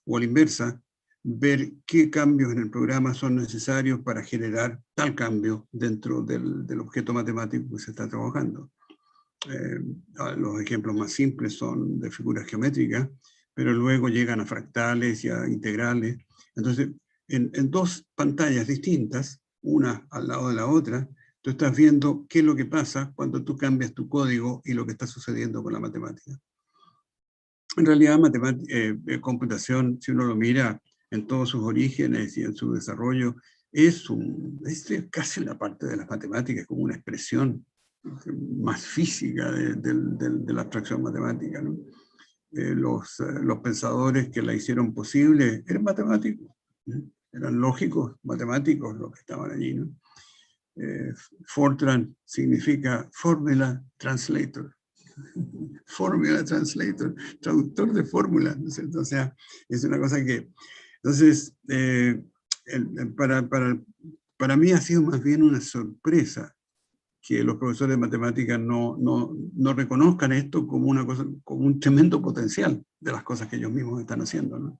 o a la inversa, ver qué cambios en el programa son necesarios para generar tal cambio dentro del objeto matemático que se está trabajando. Los ejemplos más simples son de figuras geométricas, pero luego llegan a fractales y a integrales. Entonces, en dos pantallas distintas, una al lado de la otra, tú estás viendo qué es lo que pasa cuando tú cambias tu código y lo que está sucediendo con la matemática. En realidad, computación, si uno lo mira en todos sus orígenes y en su desarrollo, es casi una parte de las matemáticas, como una expresión más física de la abstracción matemática, ¿no? Los pensadores que la hicieron posible eran matemáticos, ¿no? Eran lógicos, matemáticos los que estaban allí, ¿no? Fortran significa Formula Translator. Formula Translator, traductor de fórmulas, ¿no es cierto? O sea, es una cosa que... Entonces, para mí ha sido más bien una sorpresa que los profesores de matemáticas no reconozcan esto como una cosa, como un tremendo potencial de las cosas que ellos mismos están haciendo, ¿no?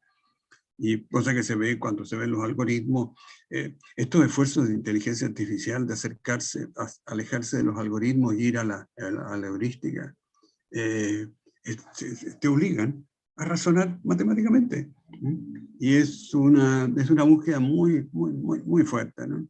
Y cosa que se ve cuando se ven los algoritmos, estos esfuerzos de inteligencia artificial de alejarse de los algoritmos y ir a la heurística, te obligan a razonar matemáticamente. Y es una búsqueda muy fuerte, ¿no?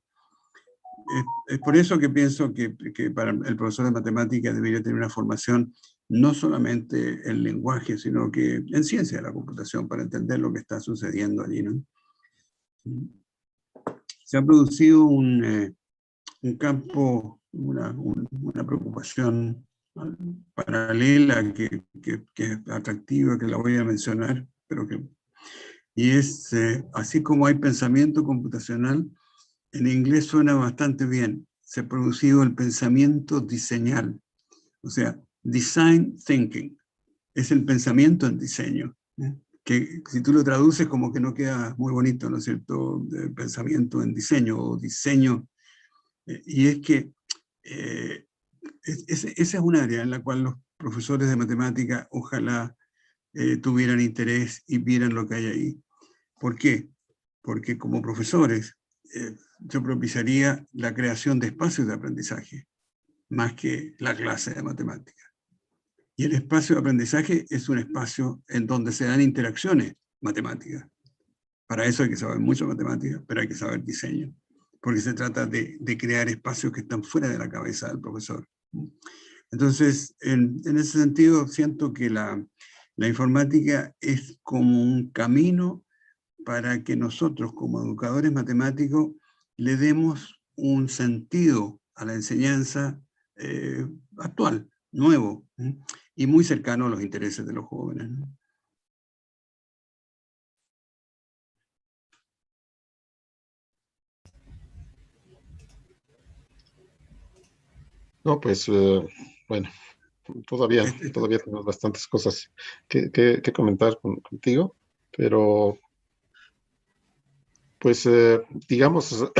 Es por eso que pienso que para el profesor de matemáticas debería tener una formación no solamente en lenguaje, sino que en ciencia de la computación, para entender lo que está sucediendo allí, ¿no? Se ha producido un campo, una preocupación paralela que es atractiva, que la voy a mencionar, y es, así como hay pensamiento computacional, en inglés suena bastante bien, se ha producido el pensamiento diseñal, o sea, design thinking, es el pensamiento en diseño, que si tú lo traduces como que no queda muy bonito, ¿no es cierto? Pensamiento en diseño o diseño, y es que esa es un área en la cual los profesores de matemática ojalá tuvieran interés y vieran lo que hay ahí. ¿Por qué? Porque como profesores yo propiciaría la creación de espacios de aprendizaje. más que la clase de matemáticas. Y el espacio de aprendizaje es un espacio en donde se dan interacciones matemáticas. Para eso hay que saber mucho matemáticas, pero hay que saber diseño, porque se trata de crear espacios que están fuera de la cabeza del profesor. Entonces, en ese sentido, siento que la informática es como un camino para que nosotros, como educadores matemáticos, le demos un sentido a la enseñanza actual, nuevo, y muy cercano a los intereses de los jóvenes. No, pues, bueno, todavía tenemos bastantes cosas que comentar contigo, pero, pues, digamos,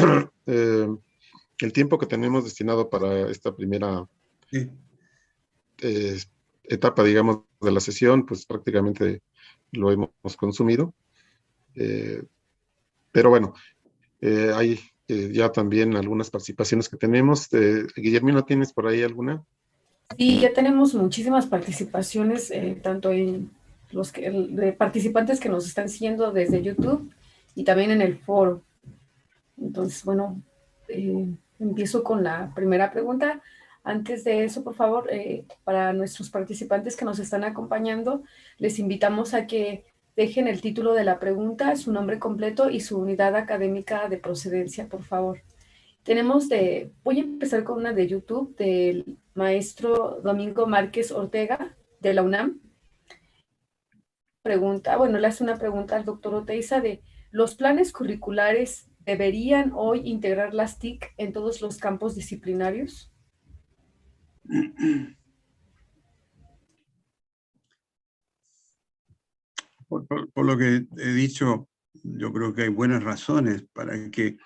el tiempo que tenemos destinado para esta primera Sí. Etapa, digamos, de la sesión, pues prácticamente lo hemos consumido. Pero bueno, hay ya también algunas participaciones que tenemos. Guillermina, ¿tienes por ahí alguna? Sí, ya tenemos muchísimas participaciones, tanto en de participantes que nos están siguiendo desde YouTube y también en el foro. Entonces, bueno, empiezo con la primera pregunta. Antes de eso, por favor, para nuestros participantes que nos están acompañando, les invitamos a que dejen el título de la pregunta, su nombre completo y su unidad académica de procedencia, por favor. Voy a empezar con una de YouTube del maestro Domingo Márquez Ortega de la UNAM. Le hace una pregunta al doctor Oteiza de ¿los planes curriculares deberían hoy integrar las TIC en todos los campos disciplinarios? Por lo que he dicho, yo creo que hay buenas razones para que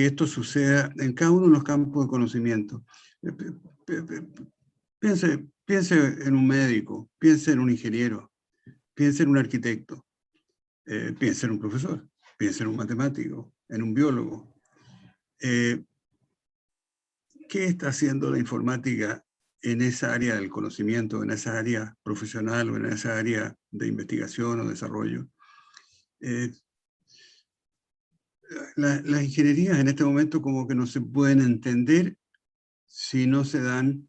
esto suceda en cada uno de los campos de conocimiento. Piense en un médico, piense en un ingeniero, piense en un arquitecto, piense en un profesor, piense en un matemático, en un biólogo. ¿Qué está haciendo la informática en esa área del conocimiento, en esa área profesional o en esa área de investigación o desarrollo? Las ingenierías en este momento como que no se pueden entender si no se dan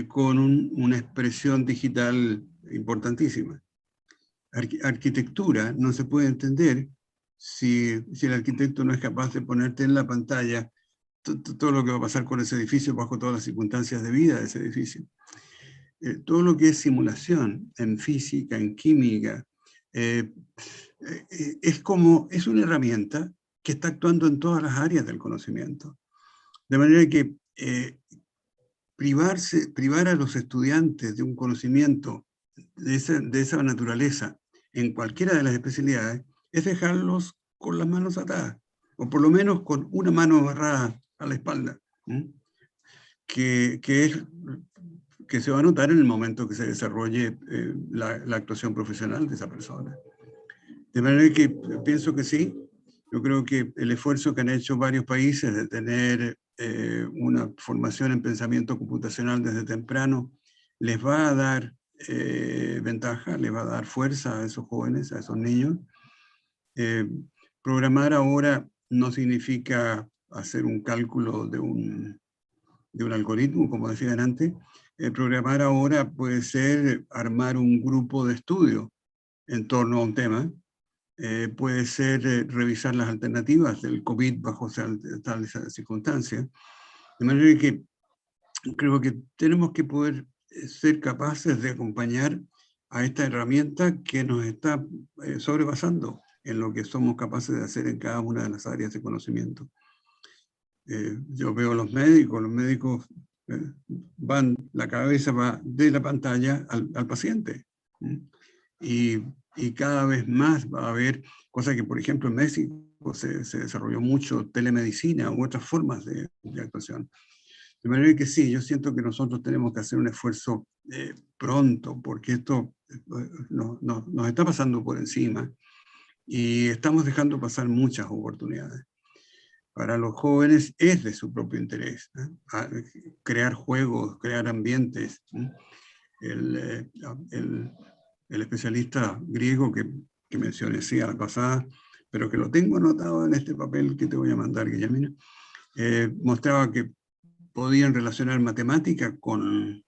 con una expresión digital importantísima. Arquitectura no se puede entender si el arquitecto no es capaz de ponerte en la pantalla todo lo que va a pasar con ese edificio bajo todas las circunstancias de vida de ese edificio. Todo lo que es simulación en física, en química, es una herramienta que está actuando en todas las áreas del conocimiento. De manera que privar a los estudiantes de un conocimiento de esa naturaleza en cualquiera de las especialidades es dejarlos con las manos atadas, o por lo menos con una mano agarrada a la espalda, que se va a notar en el momento que se desarrolle la actuación profesional de esa persona. De manera que pienso que sí. Yo creo que el esfuerzo que han hecho varios países de tener una formación en pensamiento computacional desde temprano les va a dar ventaja, les va a dar fuerza a esos jóvenes, a esos niños. Programar ahora no significa hacer un cálculo de un algoritmo, como decían antes. Programar ahora puede ser armar un grupo de estudio en torno a un tema. Puede ser revisar las alternativas del COVID bajo tales circunstancias. De manera que creo que tenemos que poder ser capaces de acompañar a esta herramienta que nos está sobrepasando en lo que somos capaces de hacer en cada una de las áreas de conocimiento. Yo veo a los médicos la cabeza va de la pantalla al paciente. Y cada vez más va a haber cosas que, por ejemplo, en México se desarrolló mucho telemedicina u otras formas de actuación. De manera que sí, yo siento que nosotros tenemos que hacer un esfuerzo pronto, porque esto nos está pasando por encima y estamos dejando pasar muchas oportunidades. para los jóvenes es de su propio interés, ¿eh? Crear juegos, crear ambientes. El especialista griego que mencioné sí, a la pasada, pero que lo tengo anotado en este papel que te voy a mandar, Guillermina, mostraba que podían relacionar matemática con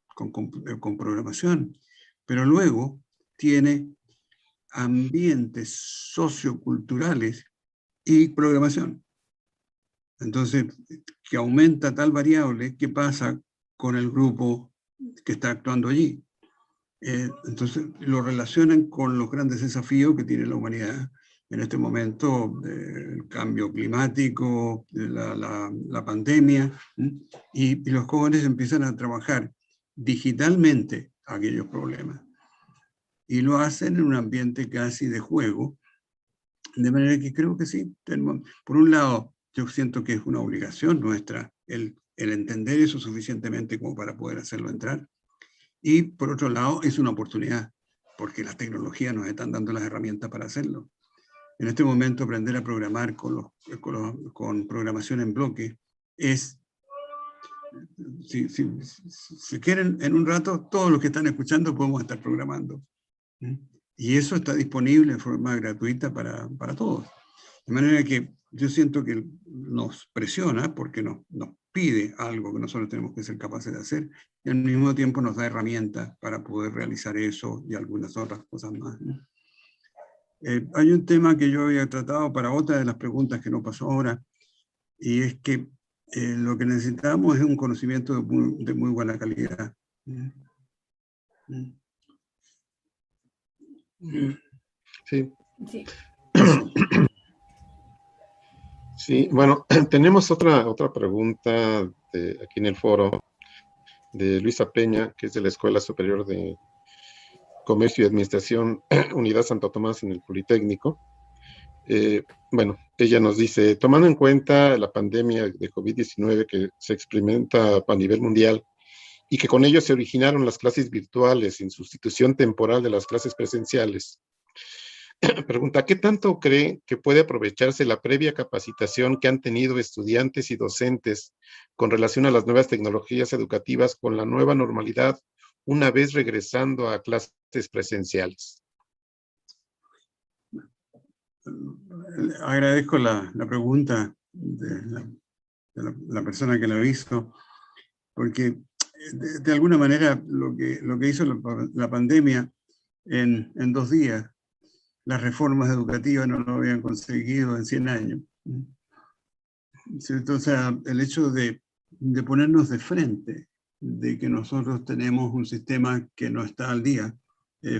programación, pero luego tiene ambientes socioculturales y programación. Entonces, que aumenta tal variable, ¿qué pasa con el grupo que está actuando allí? Entonces, lo relacionan con los grandes desafíos que tiene la humanidad en este momento, el cambio climático, la pandemia, y los jóvenes empiezan a trabajar digitalmente aquellos problemas. Y lo hacen en un ambiente casi de juego, de manera que creo que sí, por un lado, yo siento que es una obligación nuestra el entender eso suficientemente como para poder hacerlo entrar, y por otro lado es una oportunidad, porque las tecnologías nos están dando las herramientas para hacerlo. En este momento aprender a programar con programación en bloque es, si quieren, en un rato todos los que están escuchando podemos estar programando. Y eso está disponible en forma gratuita para todos. De manera que yo siento que nos presiona porque nos pide algo que nosotros tenemos que ser capaces de hacer, y al mismo tiempo nos da herramientas para poder realizar eso y algunas otras cosas más, ¿no? Hay un tema que yo había tratado para otra de las preguntas que no pasó ahora, y es que lo que necesitamos es un conocimiento de muy buena calidad. Sí. Sí. Sí, bueno, tenemos otra pregunta aquí en el foro de Luisa Peña, que es de la Escuela Superior de Comercio y Administración, Unidad Santo Tomás en el Politécnico. Bueno, ella nos dice, tomando en cuenta la pandemia de COVID-19 que se experimenta a nivel mundial y que con ello se originaron las clases virtuales en sustitución temporal de las clases presenciales, pregunta, ¿qué tanto cree que puede aprovecharse la previa capacitación que han tenido estudiantes y docentes con relación a las nuevas tecnologías educativas con la nueva normalidad una vez regresando a clases presenciales? Agradezco la pregunta de la persona que la hizo, porque de alguna manera lo que hizo la pandemia en 2 días, las reformas educativas no lo habían conseguido en 100 años. ¿Cierto? O sea, el hecho de ponernos de frente, de que nosotros tenemos un sistema que no está al día,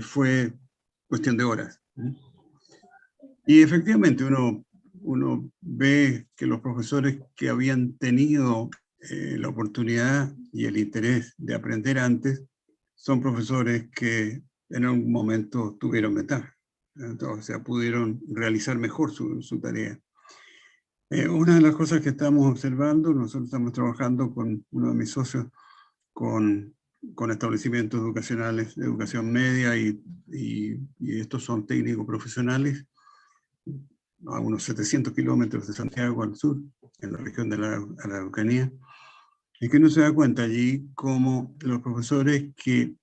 fue cuestión de horas. Y efectivamente uno ve que los profesores que habían tenido la oportunidad y el interés de aprender antes son profesores que en algún momento tuvieron ventaja. Entonces, o sea, pudieron realizar mejor su tarea. Una de las cosas que estamos observando, nosotros estamos trabajando con uno de mis socios con establecimientos educacionales de educación media y estos son técnicos profesionales a unos 700 kilómetros de Santiago al sur, en la región de la Araucanía, y que uno se da cuenta allí como los profesores que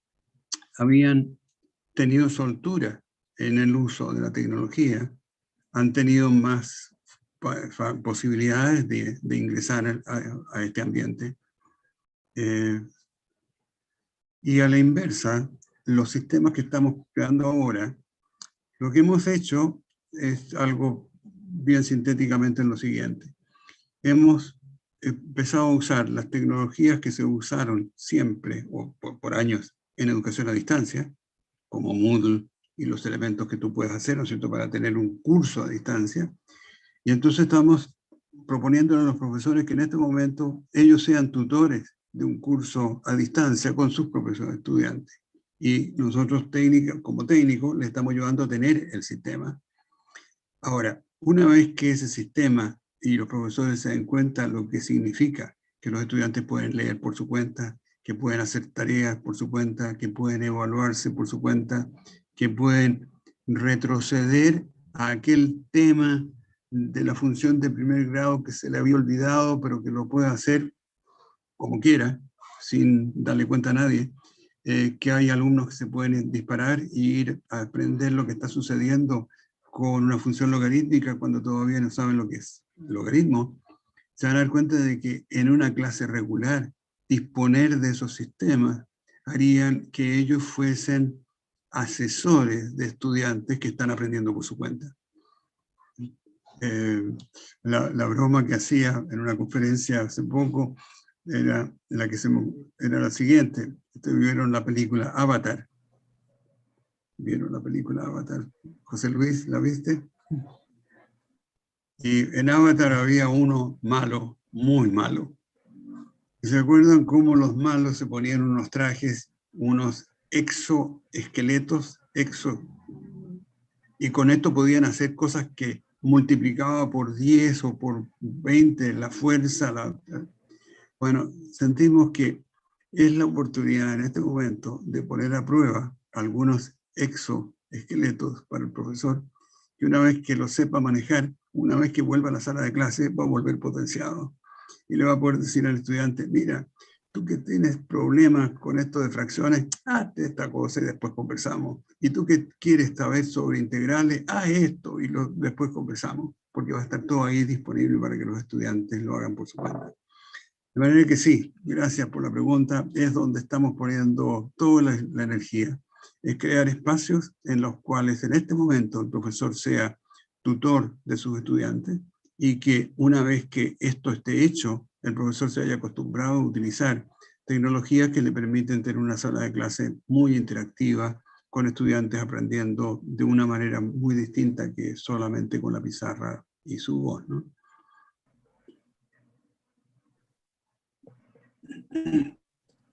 habían tenido soltura en el uso de la tecnología han tenido más posibilidades de ingresar a este ambiente. Y a la inversa, los sistemas que estamos creando ahora, lo que hemos hecho es algo bien sintéticamente en lo siguiente. Hemos empezado a usar las tecnologías que se usaron siempre o por años en educación a distancia, como Moodle y los elementos que tú puedes hacer, ¿no es cierto?, para tener un curso a distancia. Y entonces estamos proponiéndole a los profesores que en este momento ellos sean tutores de un curso a distancia con sus propios estudiantes. Y nosotros como técnicos les estamos ayudando a tener el sistema. Ahora, una vez que ese sistema y los profesores se den cuenta lo que significa que los estudiantes pueden leer por su cuenta, que pueden hacer tareas por su cuenta, que pueden evaluarse por su cuenta, que pueden retroceder a aquel tema de la función de primer grado que se le había olvidado, pero que lo pueda hacer como quiera, sin darle cuenta a nadie, que hay alumnos que se pueden disparar y ir a aprender lo que está sucediendo con una función logarítmica cuando todavía no saben lo que es logaritmo. Se van a dar cuenta de que en una clase regular disponer de esos sistemas harían que ellos fuesen asesores de estudiantes que están aprendiendo por su cuenta. La broma que hacía en una conferencia hace poco era la siguiente. Ustedes vieron la película Avatar. ¿Vieron la película Avatar? José Luis, ¿la viste? Y en Avatar había uno malo, muy malo. ¿Se acuerdan cómo los malos se ponían unos trajes, unos exoesqueletos, y con esto podían hacer cosas que multiplicaba por 10 o por 20 la fuerza? Bueno, sentimos que es la oportunidad en este momento de poner a prueba algunos exoesqueletos para el profesor, que una vez que lo sepa manejar, una vez que vuelva a la sala de clase, va a volver potenciado. Y le va a poder decir al estudiante, mira, tú que tienes problemas con esto de fracciones, hazte esta cosa y después conversamos. Y tú que quieres saber sobre integrales, haz esto y después conversamos, porque va a estar todo ahí disponible para que los estudiantes lo hagan por su cuenta. De manera que sí, gracias por la pregunta, es donde estamos poniendo toda la energía, es crear espacios en los cuales en este momento el profesor sea tutor de sus estudiantes y que una vez que esto esté hecho, el profesor se haya acostumbrado a utilizar tecnologías que le permiten tener una sala de clase muy interactiva, con estudiantes aprendiendo de una manera muy distinta que solamente con la pizarra y su voz, ¿no?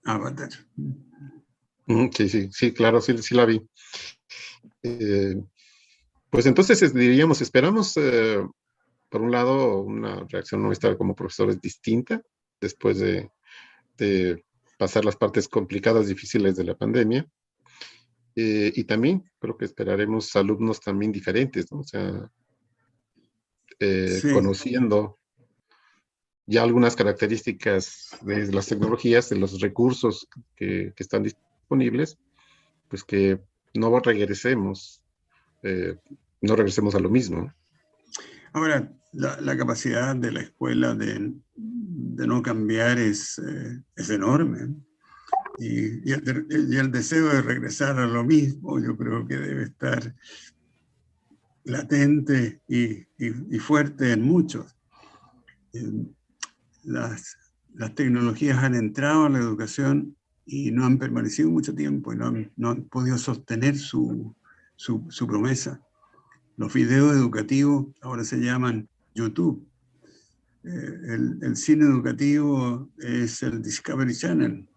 Avatar. Sí, claro, sí la vi. Pues entonces diríamos, esperamos, por un lado, una reacción nuestra como profesores distinta después de pasar las partes complicadas, difíciles de la pandemia. Y también creo que esperaremos alumnos también diferentes, ¿no? O sea, Sí. conociendo ya algunas características de las tecnologías, de los recursos que están disponibles, pues que no regresemos, no regresemos a lo mismo. Ahora, la capacidad de la escuela de no cambiar es enorme. Y el deseo de regresar a lo mismo, yo creo que debe estar latente y fuerte en muchos. Las tecnologías han entrado a la educación y no han permanecido mucho tiempo y no han podido sostener su promesa. Los videos educativos ahora se llaman YouTube. El cine educativo es el Discovery Channel.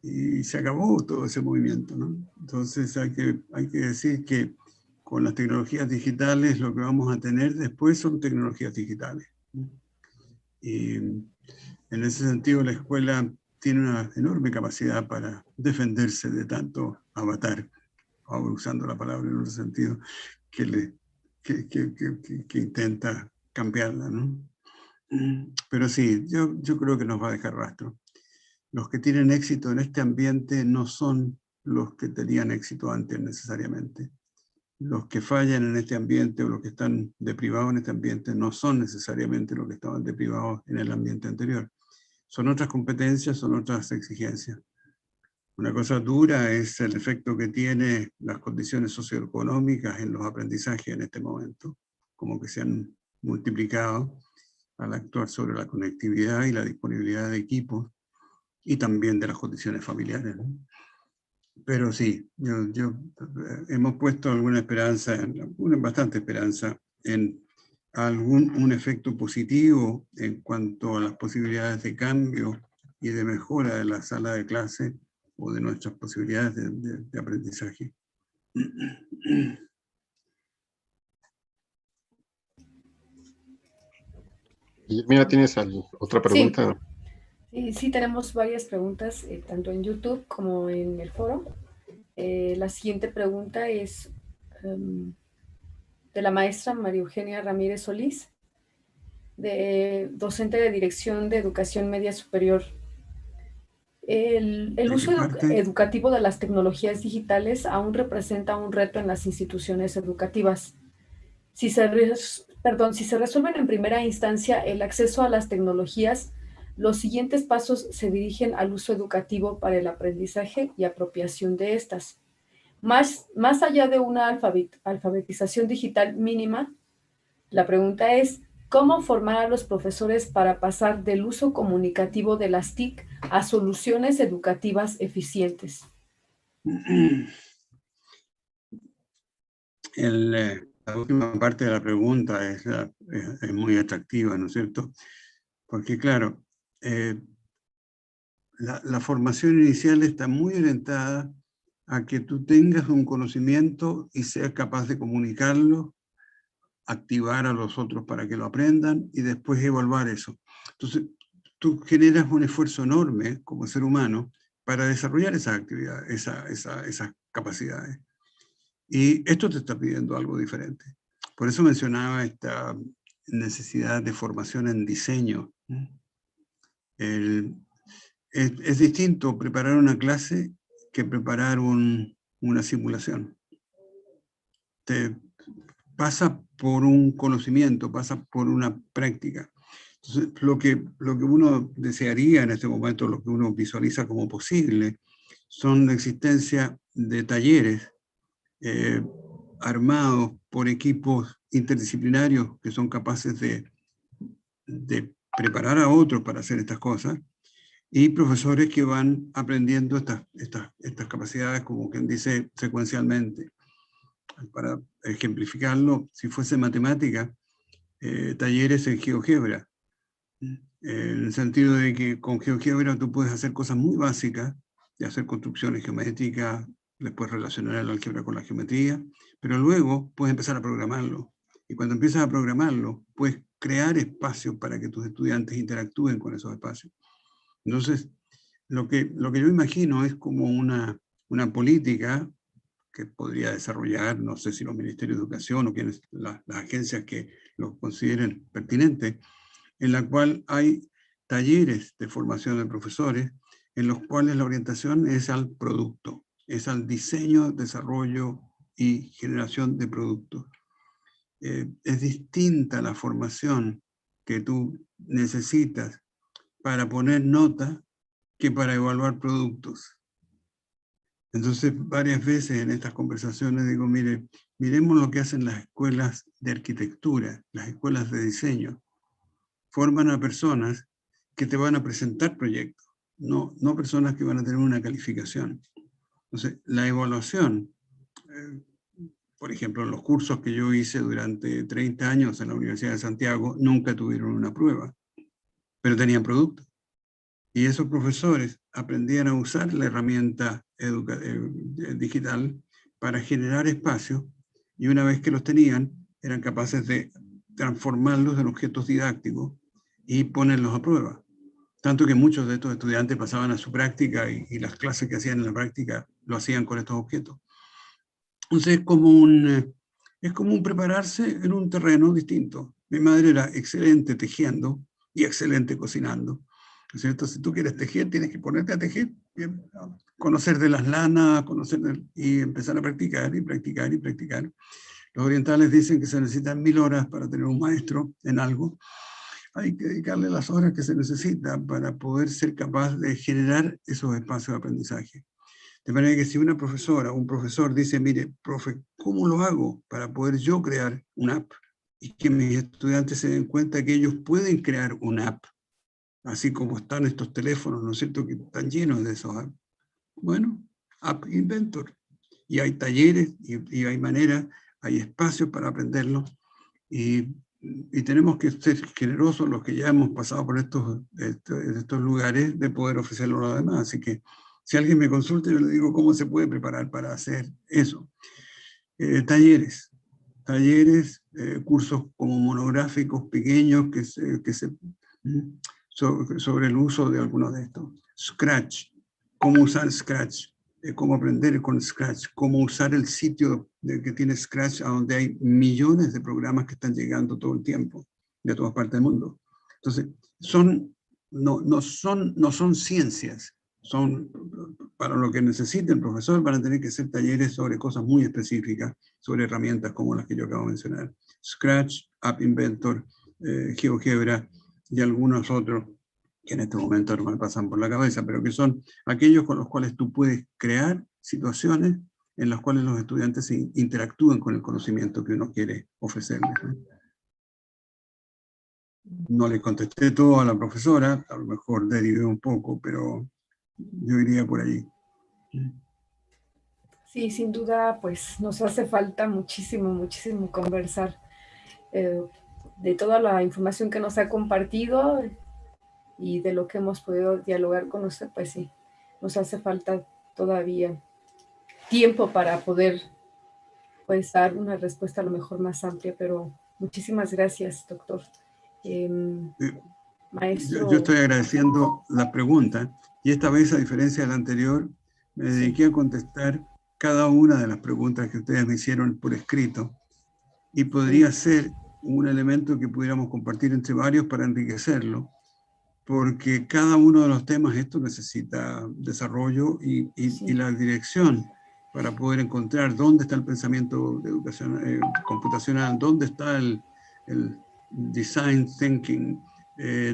Y se acabó todo ese movimiento, ¿no? Entonces hay que decir que con las tecnologías digitales lo que vamos a tener después son tecnologías digitales. Y en ese sentido la escuela tiene una enorme capacidad para defenderse de tanto avatar, usando la palabra en otro sentido, que intenta cambiarla, ¿no? Pero sí, yo creo que nos va a dejar rastro. Los que tienen éxito en este ambiente no son los que tenían éxito antes necesariamente. Los que fallan en este ambiente o los que están deprivados en este ambiente no son necesariamente los que estaban deprivados en el ambiente anterior. Son otras competencias, son otras exigencias. Una cosa dura es el efecto que tienen las condiciones socioeconómicas en los aprendizajes en este momento, como que se han multiplicado al actuar sobre la conectividad y la disponibilidad de equipos y también de las condiciones familiares, ¿no? Pero sí, hemos puesto alguna esperanza, bastante esperanza en un efecto positivo en cuanto a las posibilidades de cambio y de mejora de la sala de clase o de nuestras posibilidades de aprendizaje. Y mira, ¿tienes otra pregunta? Sí, tenemos varias preguntas, tanto en YouTube como en el foro. La siguiente pregunta es, de la maestra María Eugenia Ramírez Solís, docente de Dirección de Educación Media Superior. El uso educativo de las tecnologías digitales aún representa un reto en las instituciones educativas. Si se resuelven en primera instancia el acceso a las tecnologías, los siguientes pasos se dirigen al uso educativo para el aprendizaje y apropiación de estas. Más allá de una alfabetización digital mínima, la pregunta es, ¿cómo formar a los profesores para pasar del uso comunicativo de las TIC a soluciones educativas eficientes? La última parte de la pregunta es muy atractiva, ¿no es cierto? Porque claro, la formación inicial está muy orientada a que tú tengas un conocimiento y seas capaz de comunicarlo, activar a los otros para que lo aprendan y después evaluar eso. Entonces, tú generas un esfuerzo enorme como ser humano para desarrollar esas actividades, esas capacidades. Y esto te está pidiendo algo diferente. Por eso mencionaba esta necesidad de formación en diseño. Es distinto preparar una clase que preparar una simulación. Te pasa por un conocimiento, pasa por una práctica. Entonces, lo que uno desearía en este momento, lo que uno visualiza como posible, son la existencia de talleres armados por equipos interdisciplinarios que son capaces de preparar a otros para hacer estas cosas, y profesores que van aprendiendo estas capacidades, como quien dice, secuencialmente. Para ejemplificarlo, si fuese matemática, talleres en GeoGebra, en el sentido de que con GeoGebra tú puedes hacer cosas muy básicas, de hacer construcciones geométricas, después relacionar el álgebra con la geometría, pero luego puedes empezar a programarlo. Y cuando empiezas a programarlo, puedes crear espacios para que tus estudiantes interactúen con esos espacios. Entonces, lo que yo imagino es como una política que podría desarrollar, no sé si los ministerios de educación o quienes, las agencias que lo consideren pertinente, en la cual hay talleres de formación de profesores en los cuales la orientación es al producto, es al diseño, desarrollo y generación de productos. Es distinta la formación que tú necesitas para poner nota que para evaluar productos. Entonces, varias veces en estas conversaciones digo, miremos lo que hacen las escuelas de arquitectura, las escuelas de diseño. Forman a personas que te van a presentar proyectos, no personas que van a tener una calificación. Entonces, la evaluación, por ejemplo, en los cursos que yo hice durante 30 años en la Universidad de Santiago, nunca tuvieron una prueba, pero tenían productos. Y esos profesores aprendían a usar la herramienta digital para generar espacios, y una vez que los tenían, eran capaces de transformarlos en objetos didácticos y ponerlos a prueba. Tanto que muchos de estos estudiantes pasaban a su práctica y las clases que hacían en la práctica lo hacían con estos objetos. Entonces es como un prepararse en un terreno distinto. Mi madre era excelente tejiendo y excelente cocinando. ¿Cierto? Si tú quieres tejer, tienes que ponerte a tejer, conocer de las lanas, y empezar a practicar y practicar y practicar. Los orientales dicen que se necesitan 1000 horas para tener un maestro en algo. Hay que dedicarle las horas que se necesitan para poder ser capaz de generar esos espacios de aprendizaje. De manera que si una profesora o un profesor dice, mire, profe, ¿cómo lo hago para poder yo crear una app? Y que mis estudiantes se den cuenta que ellos pueden crear una app, así como están estos teléfonos, ¿no es cierto?, que están llenos de esos apps. Bueno, App Inventor. Y hay talleres, y hay maneras, hay espacios para aprenderlo, y tenemos que ser generosos los que ya hemos pasado por estos lugares de poder ofrecerlo a los demás. Así que si alguien me consulta, yo le digo cómo se puede preparar para hacer eso. Talleres, cursos como monográficos pequeños sobre el uso de algunos de estos. Scratch, cómo usar Scratch, cómo aprender con Scratch, cómo usar el sitio de que tiene Scratch, a donde hay millones de programas que están llegando todo el tiempo, de todas partes del mundo. Entonces, no son ciencias, son para lo que necesite el profesor. Van a tener que hacer talleres sobre cosas muy específicas, sobre herramientas como las que yo acabo de mencionar. Scratch, App Inventor, GeoGebra y algunos otros que en este momento no me pasan por la cabeza, pero que son aquellos con los cuales tú puedes crear situaciones en las cuales los estudiantes interactúen con el conocimiento que uno quiere ofrecerles, ¿no? No le contesté todo a la profesora, a lo mejor derivé un poco, pero yo iría por allí. Sí, sin duda, pues nos hace falta muchísimo conversar de toda la información que nos ha compartido y de lo que hemos podido dialogar con usted, pues sí, nos hace falta todavía tiempo para poder, pues, dar una respuesta a lo mejor más amplia, pero muchísimas gracias, doctor. Maestro. Yo estoy agradeciendo la pregunta, y esta vez, a diferencia de la anterior, me dediqué a contestar cada una de las preguntas que ustedes me hicieron por escrito, y podría ser un elemento que pudiéramos compartir entre varios para enriquecerlo, porque cada uno de los temas, esto necesita desarrollo y la dirección para poder encontrar dónde está el pensamiento de educación computacional, dónde está el design thinking,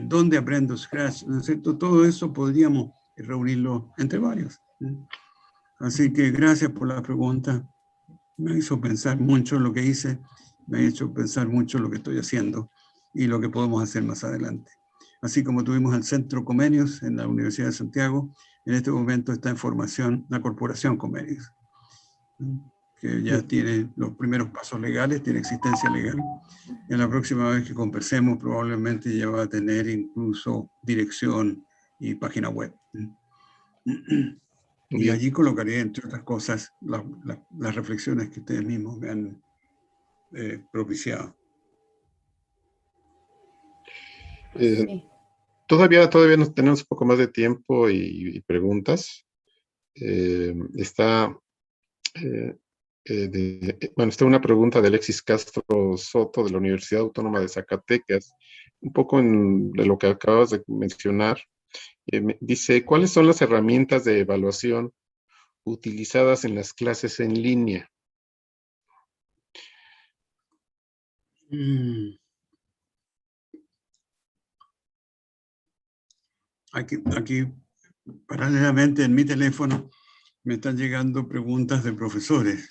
dónde aprendo Scratch, ¿no es cierto? Todo eso podríamos reunirlo entre varios. Así que gracias por la pregunta. Me hizo pensar mucho en lo que hice, me ha hecho pensar mucho en lo que estoy haciendo y lo que podemos hacer más adelante. Así como tuvimos el Centro Comenius en la Universidad de Santiago, en este momento está en formación la Corporación Comenius, que ya tiene los primeros pasos legales, tiene existencia legal. En la próxima vez que conversemos probablemente ya va a tener incluso dirección y página web. Y allí colocaré, entre otras cosas, las reflexiones que ustedes mismos me han propiciado. Todavía nos tenemos un poco más de tiempo y preguntas. Está una pregunta de Alexis Castro Soto de la Universidad Autónoma de Zacatecas, un poco de lo que acabas de mencionar. Dice, ¿cuáles son las herramientas de evaluación utilizadas en las clases en línea? Aquí, paralelamente en mi teléfono, me están llegando preguntas de profesores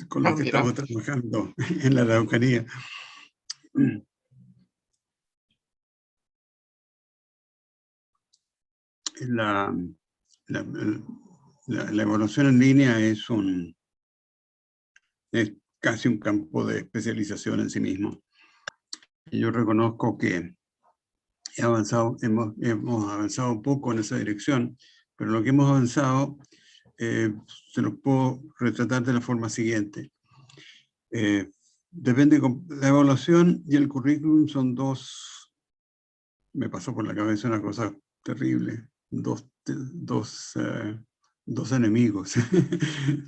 con los que estamos trabajando en la Araucanía. La evaluación en línea es casi un campo de especialización en sí mismo. Y yo reconozco que hemos avanzado un poco en esa dirección, pero lo que hemos avanzado se los puedo retratar de la forma siguiente. Depende, la evaluación y el currículum son me pasó por la cabeza una cosa terrible, dos enemigos,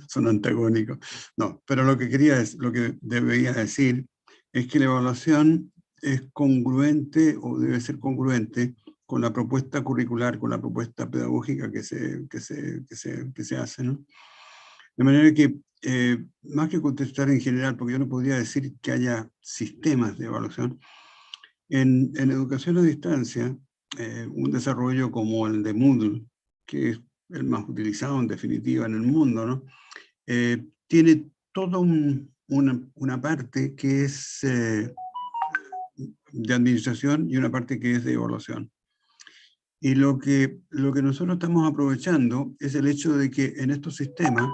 son antagónicos. No, pero lo que debería decir es que la evaluación es congruente o debe ser congruente con la propuesta curricular, con la propuesta pedagógica que se hace, ¿no? De manera que, más que contestar en general, porque yo no podría decir que haya sistemas de evaluación, en educación a distancia, un desarrollo como el de Moodle, que es el más utilizado en definitiva en el mundo, ¿no? Tiene toda una parte que es de administración y una parte que es de evaluación. Y lo que nosotros estamos aprovechando es el hecho de que en estos sistemas,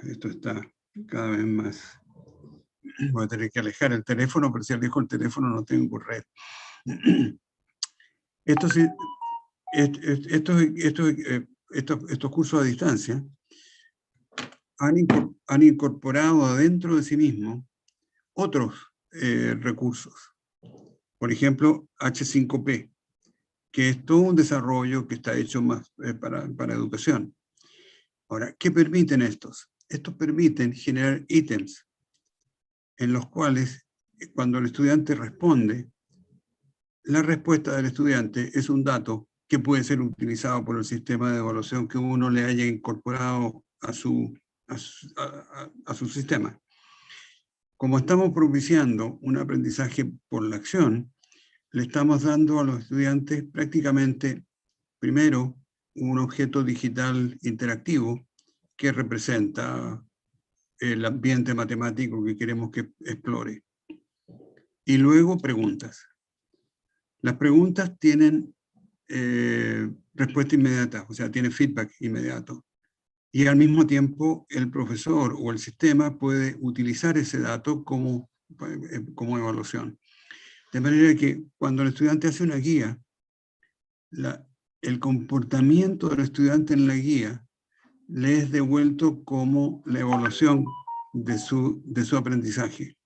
esto está cada vez más, voy a tener que alejar el teléfono, pero si alejo el teléfono no tengo red. Estos cursos a distancia han incorporado adentro de sí mismos otros recursos. Por ejemplo, H5P, que es todo un desarrollo que está hecho más para educación. Ahora, ¿qué permiten estos? estos permiten generar ítems en los cuales, cuando el estudiante responde, la respuesta del estudiante es un dato que puede ser utilizado por el sistema de evaluación que uno le haya incorporado a su sistema. Como estamos propiciando un aprendizaje por la acción, le estamos dando a los estudiantes prácticamente, primero, un objeto digital interactivo que representa el ambiente matemático que queremos que explore. Y luego preguntas. Las preguntas tienen respuesta inmediata, o sea, tienen feedback inmediato. Y al mismo tiempo el profesor o el sistema puede utilizar ese dato como evaluación. De manera que cuando el estudiante hace una guía, el comportamiento del estudiante en la guía le es devuelto como la evaluación de su aprendizaje,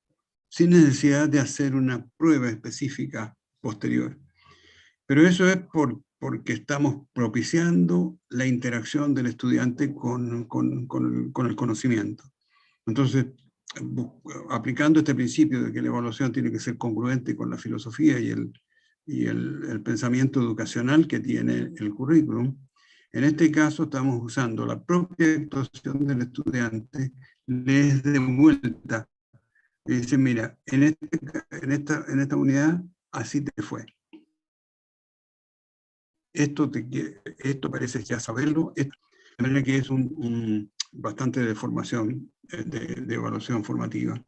sin necesidad de hacer una prueba específica posterior. Pero eso es porque estamos propiciando la interacción del estudiante con el conocimiento. Entonces, aplicando este principio de que la evaluación tiene que ser congruente con la filosofía y el pensamiento educacional que tiene el currículum, en este caso estamos usando la propia actuación del estudiante, le es de vuelta y dice, mira, en esta unidad así te fue. Esto parece ya saberlo, de manera que es bastante de formación, de evaluación formativa.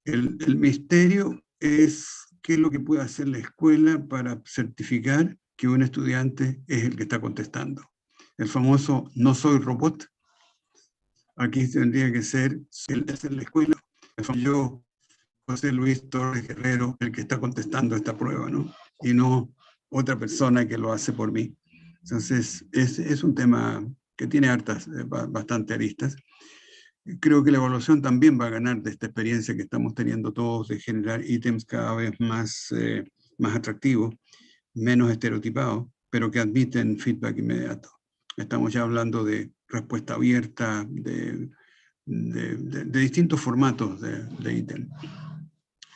El misterio es qué es lo que puede hacer la escuela para certificar que un estudiante es el que está contestando. El famoso no soy robot. Aquí tendría que ser la escuela, yo, José Luis Torres Guerrero, el que está contestando esta prueba, ¿no? Y no otra persona que lo hace por mí. Entonces, es un tema que tiene bastante aristas. Creo que la evaluación también va a ganar de esta experiencia que estamos teniendo todos de generar ítems cada vez más atractivos, menos estereotipados, pero que admiten feedback inmediato. Estamos ya hablando de respuesta abierta, de distintos formatos de ítem.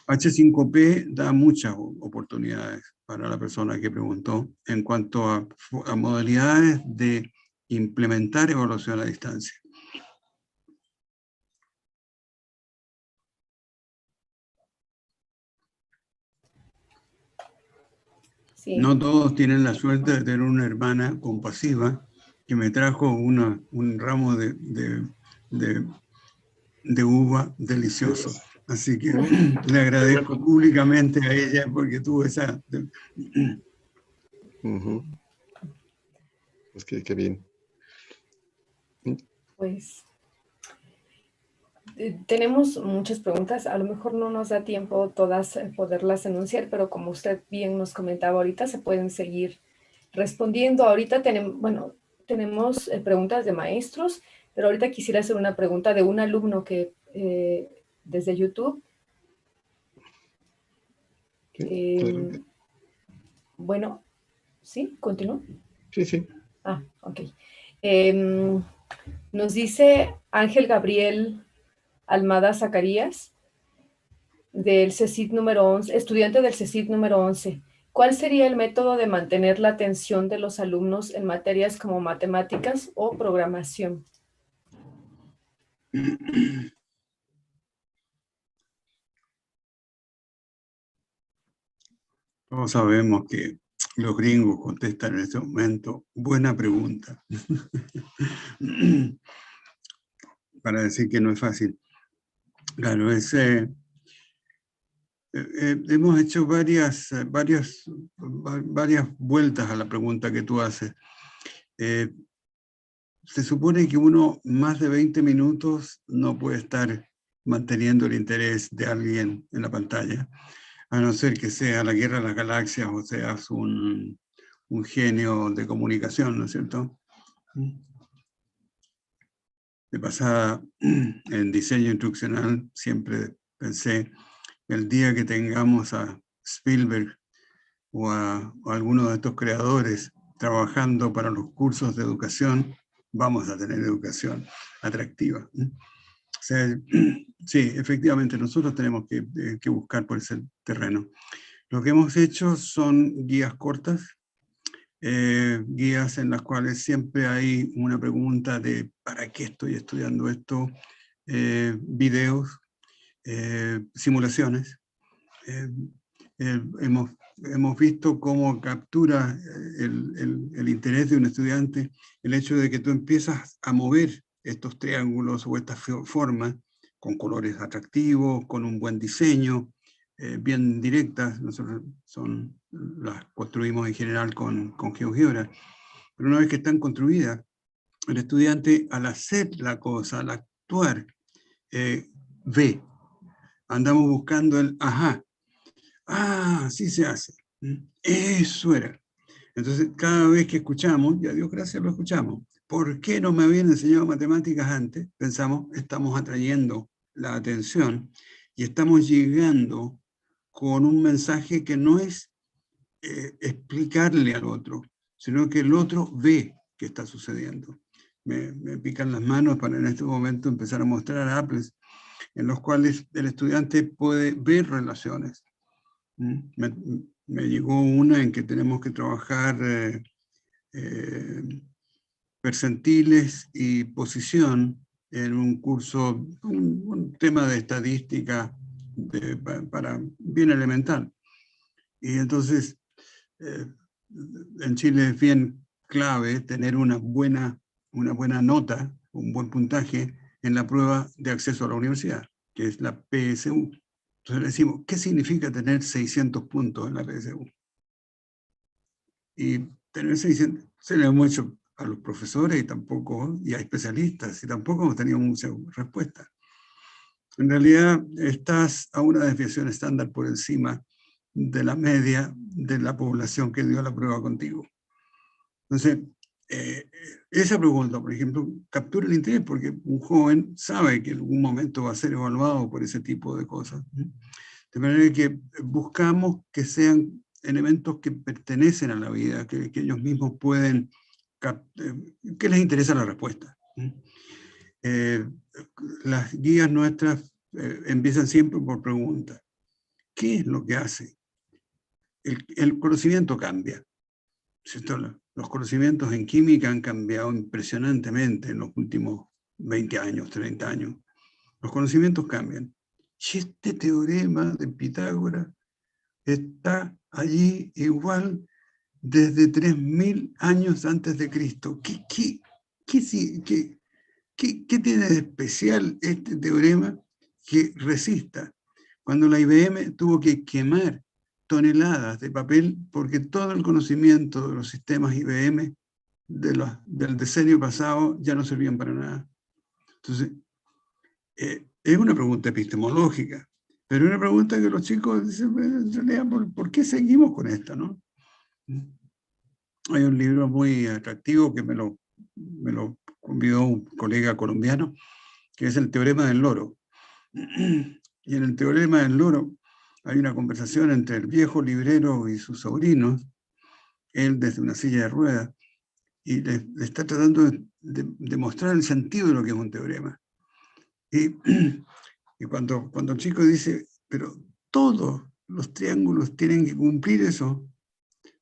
H5P da muchas oportunidades para la persona que preguntó en cuanto a modalidades de implementar evaluación a distancia. Sí. No todos tienen la suerte de tener una hermana compasiva que me trajo un ramo de uva delicioso. Así que le agradezco públicamente a ella porque tuvo esa... Es que qué bien. Pues tenemos muchas preguntas, a lo mejor no nos da tiempo todas poderlas enunciar, pero como usted bien nos comentaba ahorita, se pueden seguir respondiendo. Ahorita tenemos preguntas de maestros, pero ahorita quisiera hacer una pregunta de un alumno que desde YouTube. Bueno, ¿sí? ¿Continúo? Sí. Ah, ok. Nos dice Ángel Gabriel Almada Zacarías, del CECIT número 11, estudiante del CECIT número 11. ¿Cuál sería el método de mantener la atención de los alumnos en materias como matemáticas o programación? Todos sabemos que los gringos contestan en este momento, buena pregunta. Para decir que no es fácil. Claro, hemos hecho varias vueltas a la pregunta que tú haces. Se supone que uno más de 20 minutos no puede estar manteniendo el interés de alguien en la pantalla, a no ser que sea la Guerra de las Galaxias o seas un genio de comunicación, ¿no es cierto? De pasada, en diseño instruccional, siempre pensé, el día que tengamos a Spielberg o a alguno de estos creadores trabajando para los cursos de educación, vamos a tener educación atractiva. O sea, sí, efectivamente, nosotros tenemos que buscar por ese terreno. Lo que hemos hecho son guías cortas, guías en las cuales siempre hay una pregunta de ¿para qué estoy estudiando esto? Videos, simulaciones. Hemos visto cómo captura el interés de un estudiante el hecho de que tú empiezas a mover estos triángulos o estas formas con colores atractivos, con un buen diseño, bien directas. Nosotros las construimos en general con GeoGebra, pero una vez que están construidas, el estudiante al hacer la cosa, al actuar, ve. Andamos buscando el ajá. Ah, así se hace. Eso era. Entonces, cada vez que escuchamos, y a Dios gracias lo escuchamos, ¿por qué no me habían enseñado matemáticas antes? Pensamos, estamos atrayendo la atención y estamos llegando con un mensaje que no es explicarle al otro, sino que el otro ve qué está sucediendo. Me pican las manos para en este momento empezar a mostrar apples en los cuales el estudiante puede ver relaciones. Me llegó una en que tenemos que trabajar percentiles y posición en un curso, un tema de estadística para bien elemental. Y entonces, en Chile es bien clave tener una buena nota, un buen puntaje en la prueba de acceso a la universidad, que es la PSU. Entonces le decimos, ¿qué significa tener 600 puntos en la PSU? Y tener 600, se le hemos hecho a los profesores y a especialistas, y tampoco hemos tenido mucha respuesta. En realidad, estás a una desviación estándar por encima de la media de la población que dio la prueba contigo. Entonces, esa pregunta, por ejemplo, captura el interés porque un joven sabe que en algún momento va a ser evaluado por ese tipo de cosas. De manera que buscamos que sean elementos que pertenecen a la vida, que ellos mismos pueden, que les interesa la respuesta. Las guías nuestras empiezan siempre por preguntas. ¿Qué es lo que hace? El conocimiento cambia. ¿Cierto? Los conocimientos en química han cambiado impresionantemente en los últimos 20 años, 30 años. Los conocimientos cambian. Y este teorema de Pitágoras está allí igual desde 3000 años antes de Cristo. ¿Qué tiene de especial este teorema que resista? Cuando la IBM tuvo que quemar toneladas de papel porque todo el conocimiento de los sistemas IBM del decenio pasado ya no servían para nada. Entonces, es una pregunta epistemológica, pero una pregunta que los chicos dicen, en realidad, ¿por qué seguimos con esto, no? Hay un libro muy atractivo que me lo convidó un colega colombiano, que es el teorema del loro. Y en el teorema del loro hay una conversación entre el viejo librero y sus sobrinos, él desde una silla de ruedas, y le está tratando de mostrar el sentido de lo que es un teorema. Y cuando el chico dice, pero todos los triángulos tienen que cumplir eso,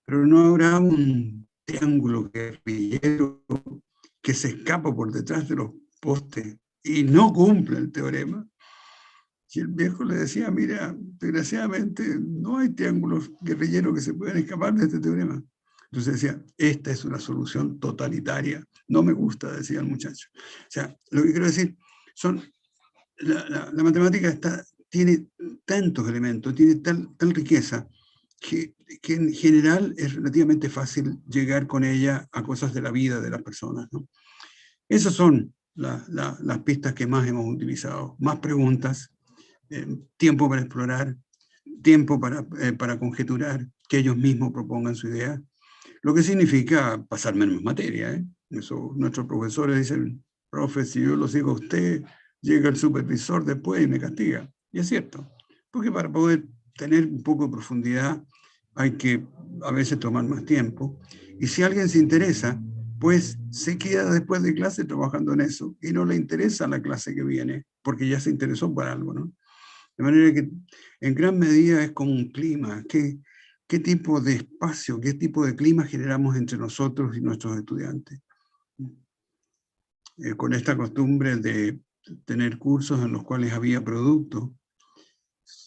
pero no habrá un triángulo guerrillero que se escapa por detrás de los postes y no cumple el teorema. Y el viejo le decía, mira, desgraciadamente no hay triángulos guerrilleros que se puedan escapar de este teorema. Entonces decía, esta es una solución totalitaria. No me gusta, decía el muchacho. O sea, lo que quiero decir son, la matemática tiene tantos elementos, tiene tal riqueza, que en general es relativamente fácil llegar con ella a cosas de la vida de las personas, ¿no? Esas son las pistas que más hemos utilizado. Más preguntas, tiempo para explorar, tiempo para conjeturar, que ellos mismos propongan su idea, lo que significa pasar menos materia, ¿eh? Eso, nuestros profesores dicen, profe, si yo lo sigo a usted, llega el supervisor después y me castiga. Y es cierto, porque para poder tener un poco de profundidad hay que a veces tomar más tiempo. Y si alguien se interesa, después se queda después de clase trabajando en eso y no le interesa la clase que viene, porque ya se interesó por algo, ¿no? De manera que en gran medida es como un clima. ¿Qué tipo de espacio, qué tipo de clima generamos entre nosotros y nuestros estudiantes? Con esta costumbre de tener cursos en los cuales había productos,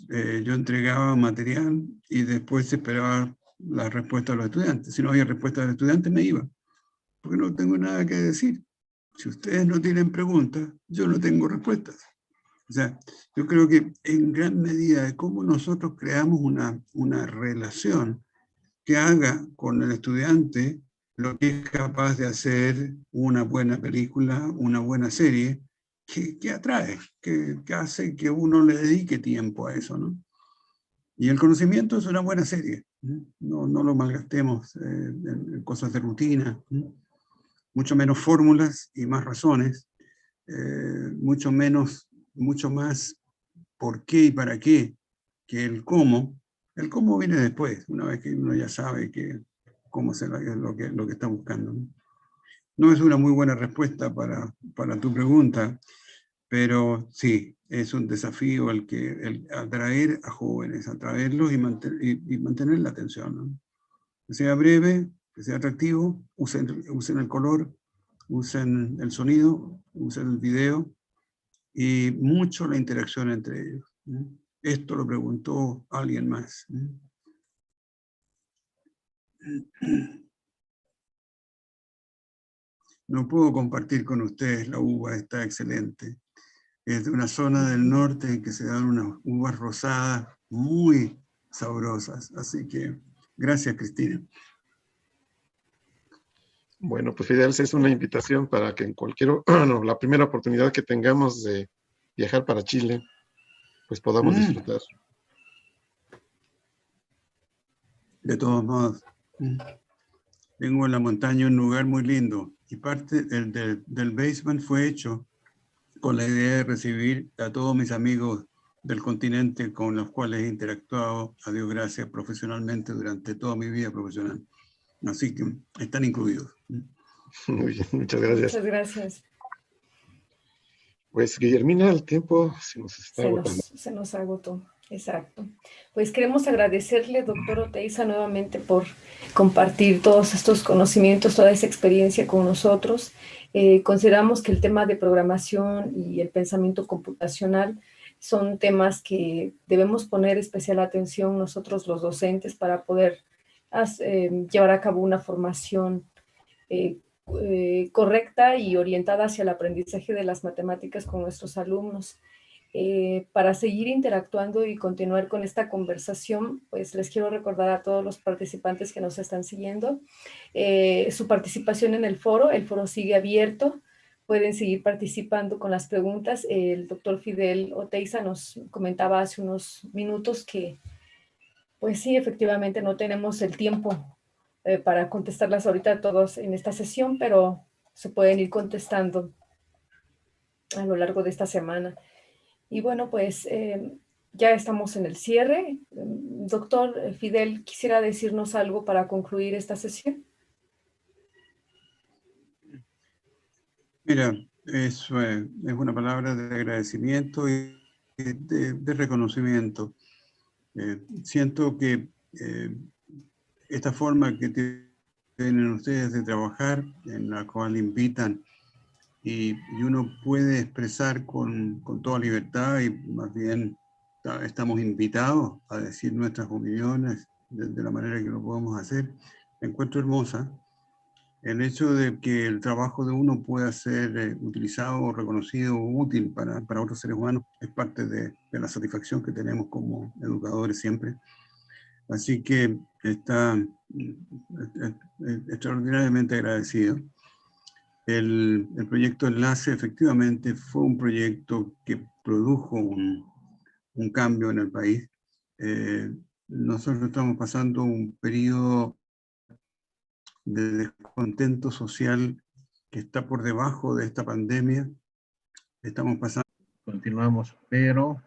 yo entregaba material y después esperaba la respuesta de los estudiantes. Si no había respuesta de los estudiantes, me iba, porque no tengo nada que decir. Si ustedes no tienen preguntas, yo no tengo respuestas. O sea, yo creo que en gran medida de cómo nosotros creamos una relación que haga con el estudiante lo que es capaz de hacer una buena película, una buena serie, que atrae, que hace que uno le dedique tiempo a eso, ¿no? Y el conocimiento es una buena serie, no lo malgastemos en cosas de rutina, mucho menos fórmulas y más razones, mucho más por qué y para qué que el cómo. El cómo viene después, una vez que uno ya sabe cómo es lo que está buscando, ¿no? No es una muy buena respuesta para tu pregunta, pero sí, es un desafío el atraer a jóvenes, atraerlos y mantener la atención, ¿no? Que sea breve, que sea atractivo, usen el color, usen el sonido, usen el video y mucho la interacción entre ellos, ¿no? Esto lo preguntó alguien más, ¿no? No puedo compartir con ustedes la uva, está excelente. Es de una zona del norte en que se dan unas uvas rosadas muy sabrosas. Así que, gracias, Cristina. Bueno, pues Fidel, es una invitación para que en la primera oportunidad que tengamos de viajar para Chile, pues podamos disfrutar. De todos modos, tengo en la montaña un lugar muy lindo y parte del basement fue hecho con la idea de recibir a todos mis amigos del continente con los cuales he interactuado, a Dios gracias, profesionalmente durante toda mi vida profesional. Así que están incluidos. Muy bien, muchas gracias. Muchas gracias. Pues Guillermina, el tiempo se nos está agotando. Se nos agotó, exacto. Pues queremos agradecerle, doctor Oteiza, nuevamente por compartir todos estos conocimientos, toda esa experiencia con nosotros. Consideramos que el tema de programación y el pensamiento computacional son temas que debemos poner especial atención nosotros los docentes para poder llevar a cabo una formación correcta y orientada hacia el aprendizaje de las matemáticas con nuestros alumnos. Para seguir interactuando y continuar con esta conversación, pues les quiero recordar a todos los participantes que nos están siguiendo su participación en el foro sigue abierto, pueden seguir participando con las preguntas. El doctor Fidel Oteiza nos comentaba hace unos minutos que, pues sí, efectivamente no tenemos el tiempo para contestarlas ahorita todos en esta sesión, pero se pueden ir contestando a lo largo de esta semana. Y bueno, pues ya estamos en el cierre. Doctor Fidel, ¿quisiera decirnos algo para concluir esta sesión? Mira, eso es una palabra de agradecimiento y de reconocimiento. Siento que esta forma que tienen ustedes de trabajar, en la cual invitan y uno puede expresar con toda libertad y más bien estamos invitados a decir nuestras opiniones de la manera que lo podemos hacer, la encuentro hermosa. El hecho de que el trabajo de uno pueda ser utilizado, reconocido, útil para otros seres humanos es parte de la satisfacción que tenemos como educadores siempre. Así que está extraordinariamente agradecido. El proyecto Enlace efectivamente fue un proyecto que produjo un cambio en el país. Nosotros estamos pasando un periodo de descontento social que está por debajo de esta pandemia. Estamos pasando. Continuamos, pero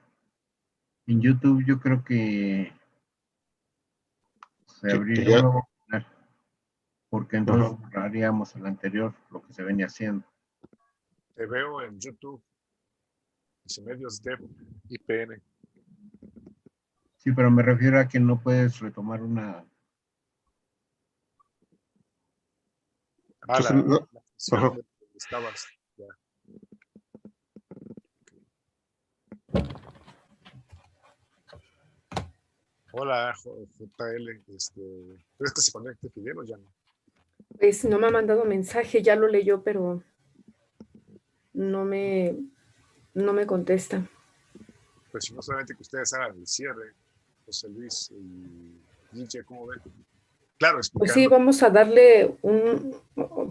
en YouTube yo creo que se abrió un nuevo canal. porque entonces haríamos el anterior, lo que se venía haciendo. Te veo en YouTube. Dice medios de IPN. Sí, pero me refiero a que no puedes retomar una... Entonces, La sesión ajá. donde estabas. Ya. Hola, JL. ¿Crees que se conecte Fidel o ya no? Pues no me ha mandado mensaje, ya lo leyó, pero no me contesta. Pues si no solamente que ustedes hagan el cierre, José Luis y Guille, ¿cómo ven? Claro, Pues explicando. sí, vamos a darle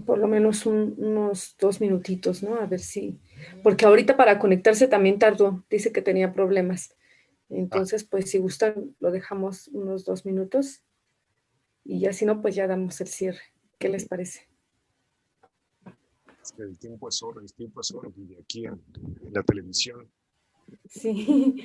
por lo menos unos 2 minutitos, ¿no? A ver si, porque ahorita para conectarse también tardó, dice que tenía problemas. Entonces, pues si gustan, lo dejamos unos 2 minutos y ya si no, pues ya damos el cierre. ¿Qué les parece? Es que el tiempo es oro, Guille, aquí en la televisión. Sí.